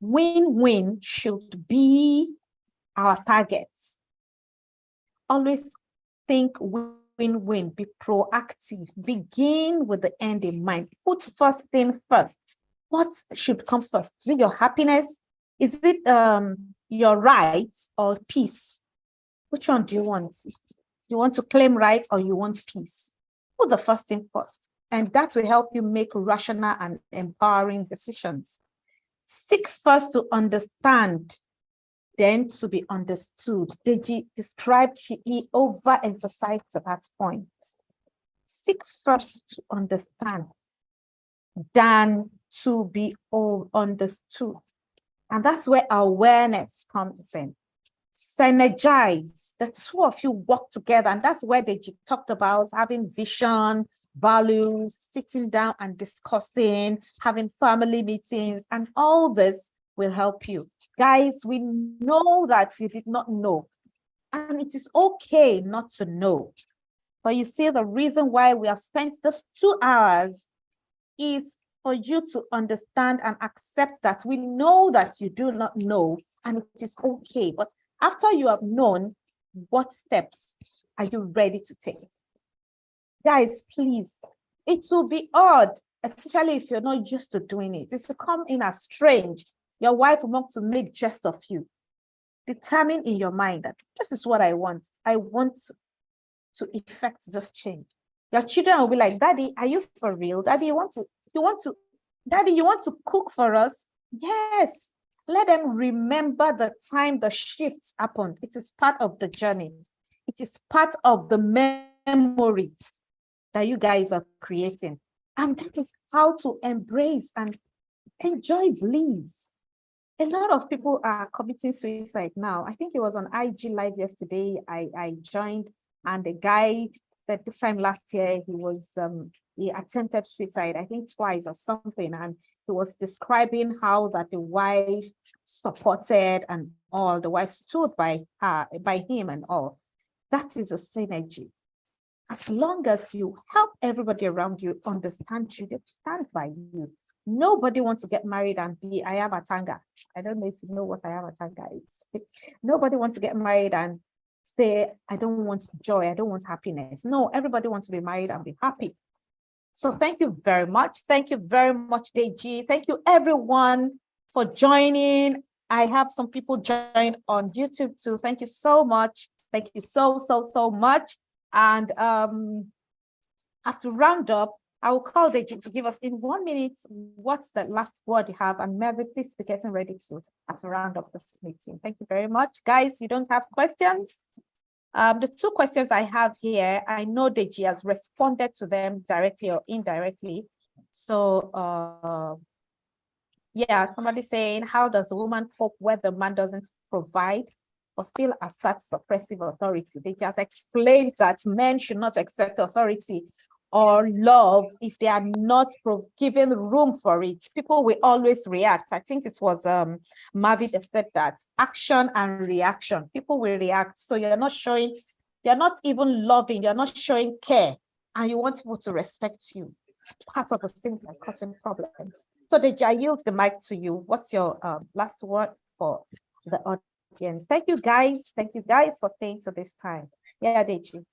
win-win should be our targets. Always think win-win, be proactive, begin with the end in mind. Put first thing first. What should come first? Is it your happiness? Is it your rights or peace? Which one do you want? You want to claim rights or you want peace? Put the first thing first. And that will help you make rational and empowering decisions. Seek first to understand, then to be understood. Deji described, he overemphasized that point. Seek first to understand, than to be understood. And that's where awareness comes in. Synergize, the two of you work together. And that's where they talked about having vision, values, sitting down and discussing, having family meetings, and all this will help you. Guys, we know that you did not know, and it is okay not to know. But you see, the reason why we have spent those 2 hours is for you to understand and accept that we know that you do not know, and it is okay. But after you have known, what steps are you ready to take? Guys, please, it will be odd, especially if you're not used to doing it. It's to come in as strange. Your wife will want to make jest of you. Determine in your mind that this is what I want. I want to effect this change. Your children will be like, Daddy, are you for real? Daddy, Daddy, you want to cook for us? Yes. Let them remember the time the shifts happened. It is part of the journey. It is part of the memory that you guys are creating. And that is how to embrace and enjoy bliss. A lot of people are committing suicide now. I think it was on IG Live yesterday. I joined, and the guy said this time last year he attempted suicide, I think twice or something, and he was describing how that the wife supported and all. The wife stood by him and all. That is a synergy. As long as you help everybody around you understand you, they stand by you. Nobody wants to get married and be Ayamatanga. I don't know if you know what Ayamatanga is. Nobody wants to get married and say, I don't want joy, I don't want happiness. No, everybody wants to be married and be happy. So thank you very much. Thank you very much, Deji. Thank you, everyone, for joining. I have some people join on YouTube too. Thank you so much. Thank you so much. And as we round up, I will call Deji to give us in 1 minute what's the last word you have. And Mary, please be getting ready to as we round up this meeting. Thank you very much. Guys, you don't have questions? The 2 questions I have here, I know Deji has responded to them directly or indirectly. So yeah, somebody saying, how does a woman cope where the man doesn't provide or still asserts suppressive authority? They just explained that men should not expect authority or love if they are not given room for it. People will always react. I think it was Mavi that said that action and reaction. People will react. So you're not even loving, you're not showing care, and you want people to respect you. Part of the things that causing problems. So Deji, I yield the mic to you. What's your last word for the audience? Thank you guys. Thank you guys for staying to this time. Yeah, Deji.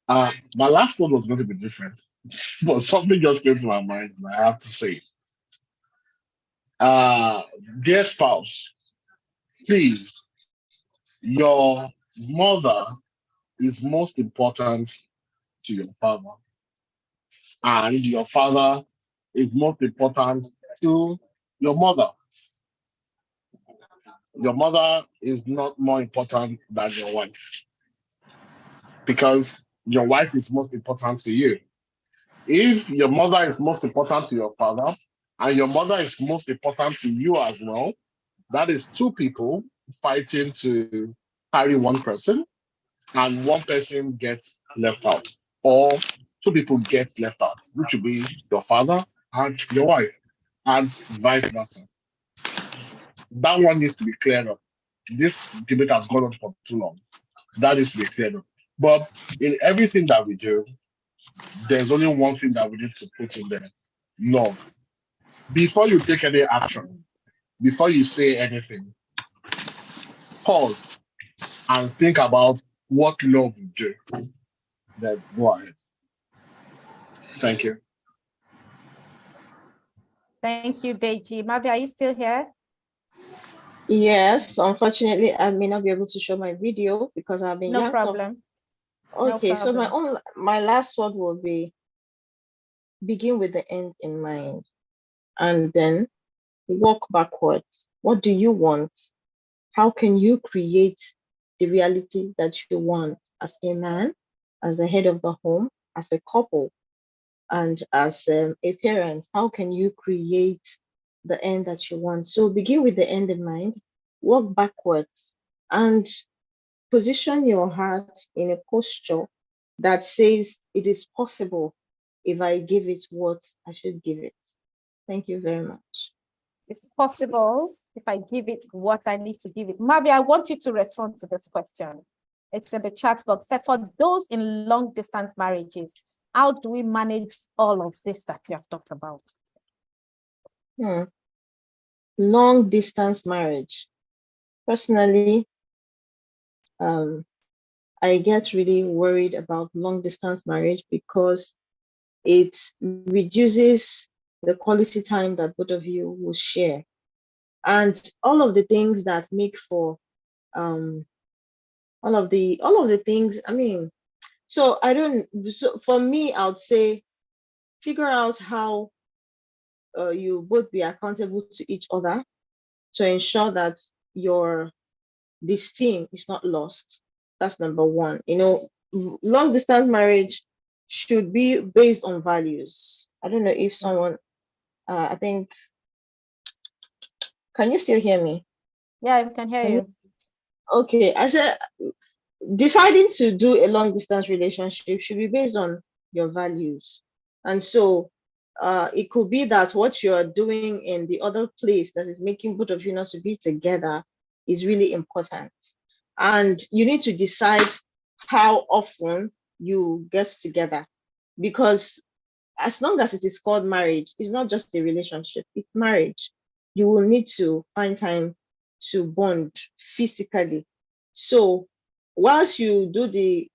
My last one was going to be different, but something just came to my mind, and I have to say, dear spouse, please, your mother is most important to your father, and your father is most important to your mother. Your mother is not more important than your wife, because your wife is most important to you. If your mother is most important to your father, and your mother is most important to you as well, that is two people fighting to carry one person, and one person gets left out, or two people get left out, which will be your father and your wife, and vice versa. That one needs to be cleared up. This debate has gone on for too long. That needs to be cleared up. But in everything that we do, there's only one thing that we need to put in there: love. Before you take any action, before you say anything, pause and think about what love will do. Then go ahead. Thank you. Thank you, Deji. Mavi, are you still here? Yes, unfortunately, I may not be able to show my video because I've been No problem. Okay, so my last word will be begin with the end in mind, and then walk backwards. What do you want? How can you create the reality that you want as a man, as the head of the home, as a couple, and as a parent? How can you create the end that you want? So begin with the end in mind, walk backwards, and position your heart in a posture that says it is possible if I give it what I should give it. Thank you very much. It's possible if I give it what I need to give it. Mavi, I want you to respond to this question. It's in the chat box. So for those in long distance marriages, how do we manage all of this that we have talked about? Long distance marriage. Personally, I get really worried about long distance marriage because it reduces the quality time that both of you will share, and all of the things that make for all of the things. I mean, so for me, I would say figure out how you both be accountable to each other to ensure that this team is not lost. That's number one. Long distance marriage should be based on values. I don't know if someone, I think, can you still hear me? Yeah, I can hear you. Okay, I said deciding to do a long distance relationship should be based on your values. And so it could be that what you're doing in the other place that is making both of you not to be together is really important. And you need to decide how often you get together, because as long as it is called marriage, it's not just a relationship, it's marriage. You will need to find time to bond physically. So whilst you do the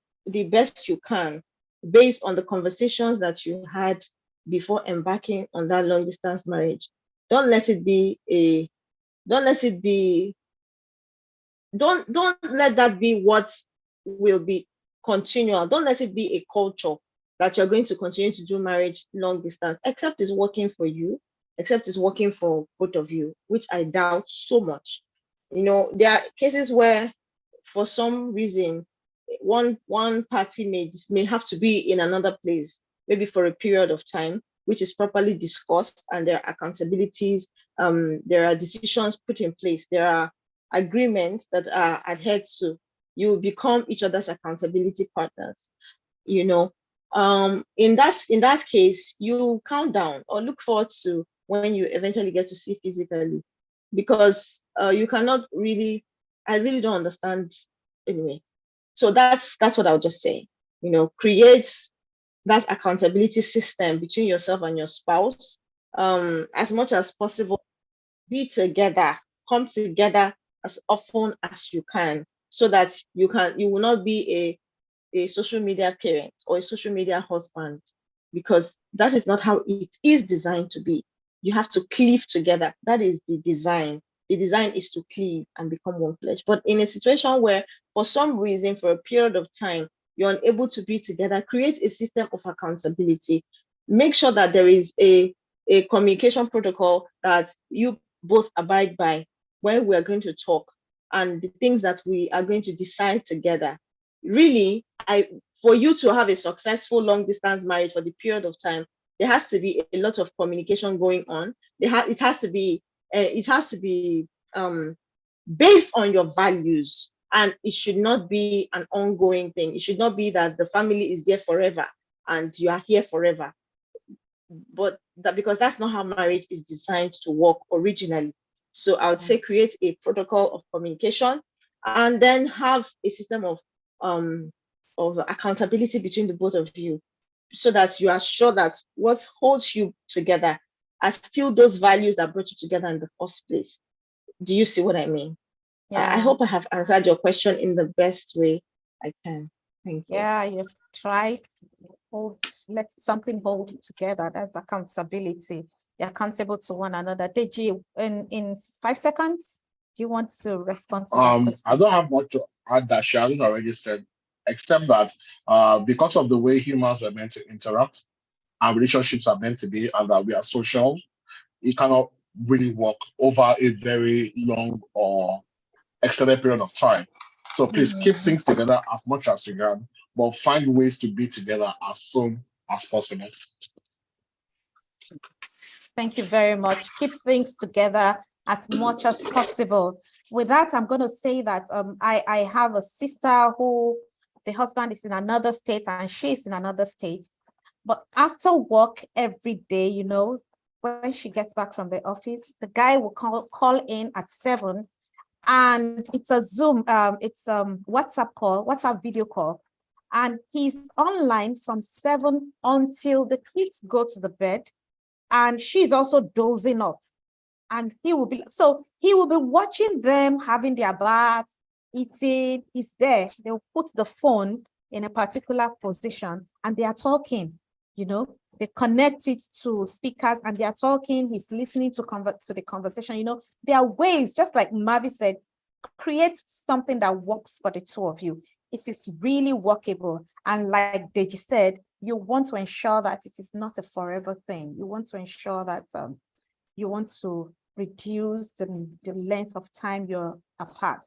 best you can based on the conversations that you had before embarking on that long distance marriage, don't let that be what will be continual. Don't let it be a culture that you're going to continue to do marriage long distance, except it's working for you, except it's working for both of you, which I doubt so much. There are cases where for some reason one party may have to be in another place, maybe for a period of time, which is properly discussed, and there are accountabilities, there are decisions put in place, there are agreements that are adhered to. You become each other's accountability partners. In that case, you count down or look forward to when you eventually get to see physically, because you cannot really, I really don't understand anyway. So that's what I would just say. Create that accountability system between yourself and your spouse. As much as possible, be together, come together as often as you can, so that you will not be a social media parent or a social media husband, because that is not how it is designed to be. You have to cleave together. That is the design. the design is to cleave and become one flesh. But in a situation where, for some reason, for a period of time, you're unable to be together, create a system of accountability. Make sure that there is a communication protocol that you both abide by when we are going to talk and the things that we are going to decide together. Really, for you to have a successful long distance marriage for the period of time, there has to be a lot of communication going on. It has to be based on your values, and it should not be an ongoing thing. It should not be that the family is there forever and you are here forever. But because that's not how marriage is designed to work originally. So I would say create a protocol of communication, and then have a system of accountability between the both of you, so that you are sure that what holds you together are still those values that brought you together in the first place. Do you see what I mean? Yeah. I hope I have answered your question in the best way I can. Thank you. Yeah, you've tried. Let something hold you together. That's accountability. You're accountable to one another. Deji, in 5 seconds, do you want to respond to that question? I don't have much to add that Sharon already said, except that because of the way humans are meant to interact, our relationships are meant to be, and that we are social, it cannot really work over a very long or extended period of time. So please keep things together as much as you can, but find ways to be together as soon as possible. Thank you very much. Keep things together as much as possible. With that, I'm going to say that I have a sister who the husband is in another state and she's in another state. But after work every day, you know, when she gets back from the office, the guy will call in at 7, and it's a Zoom, WhatsApp video call. And he's online from 7 until the kids go to the bed. And she's also dozing off. And he will be watching them having their bath, eating. He's there. They'll put the phone in a particular position and they are talking, you know, they connect it to speakers and they are talking. He's listening to the conversation. You know, there are ways, just like Mavi said, create something that works for the two of you. It is really workable. And like Deji said, you want to ensure that it is not a forever thing. You want to ensure that you want to reduce the length of time you're apart,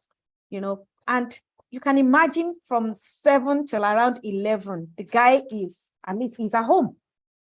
you know. And you can imagine from 7 till around 11, the guy is, at least he's at home.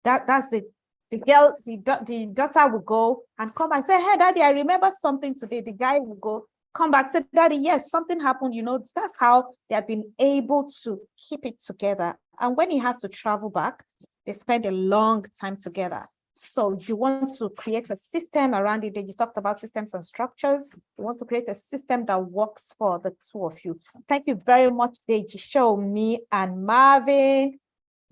That's it. The daughter will go and come and say, hey, Daddy, I remember something today. The guy will go, come back, say, Daddy, yes, something happened. You know, that's how they have been able to keep it together. And when he has to travel back, they spend a long time together. So you want to create a system around it. You talked about systems and structures. You want to create a system that works for the two of you. Thank you very much, Deji, Show Me, and Marvin.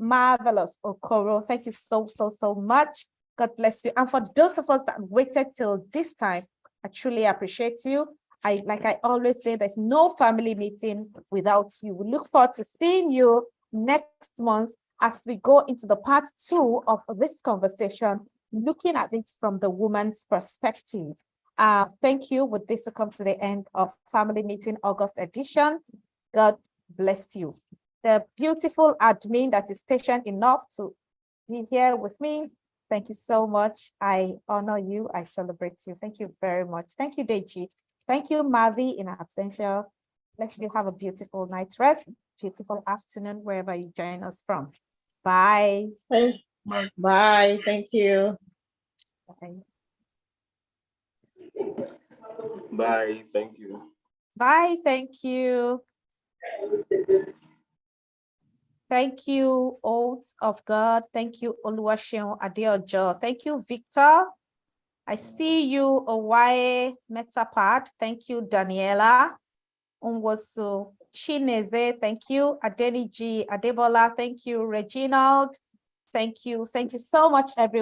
Marvelous, Okoro. Thank you so much. God bless you. And for those of us that waited till this time, I truly appreciate you. Like I always say, there's no family meeting without you. We look forward to seeing you next month as we go into the part 2 of this conversation, looking at it from the woman's perspective. Thank you. With this, we come to the end of Family Meeting August edition. God bless you. The beautiful admin that is patient enough to be here with me. Thank you so much. I honor you. I celebrate you. Thank you very much. Thank you, Deji. Thank you, Mavi, in absentia. Bless you. Have a beautiful night's rest, beautiful afternoon, wherever you join us from. Bye. Bye. Bye. Thank you. Bye. Bye. Thank you. Bye. Thank you. Thank you, Oaths of God. Thank you, Oluwaseun Adeojo. Thank you, Victor. I see you, Owaye Metapad. Thank you, Daniela. Unwosu Chineze. Thank you, Adeniji Adebola. Thank you, Reginald. Thank you. Thank you so much, everyone.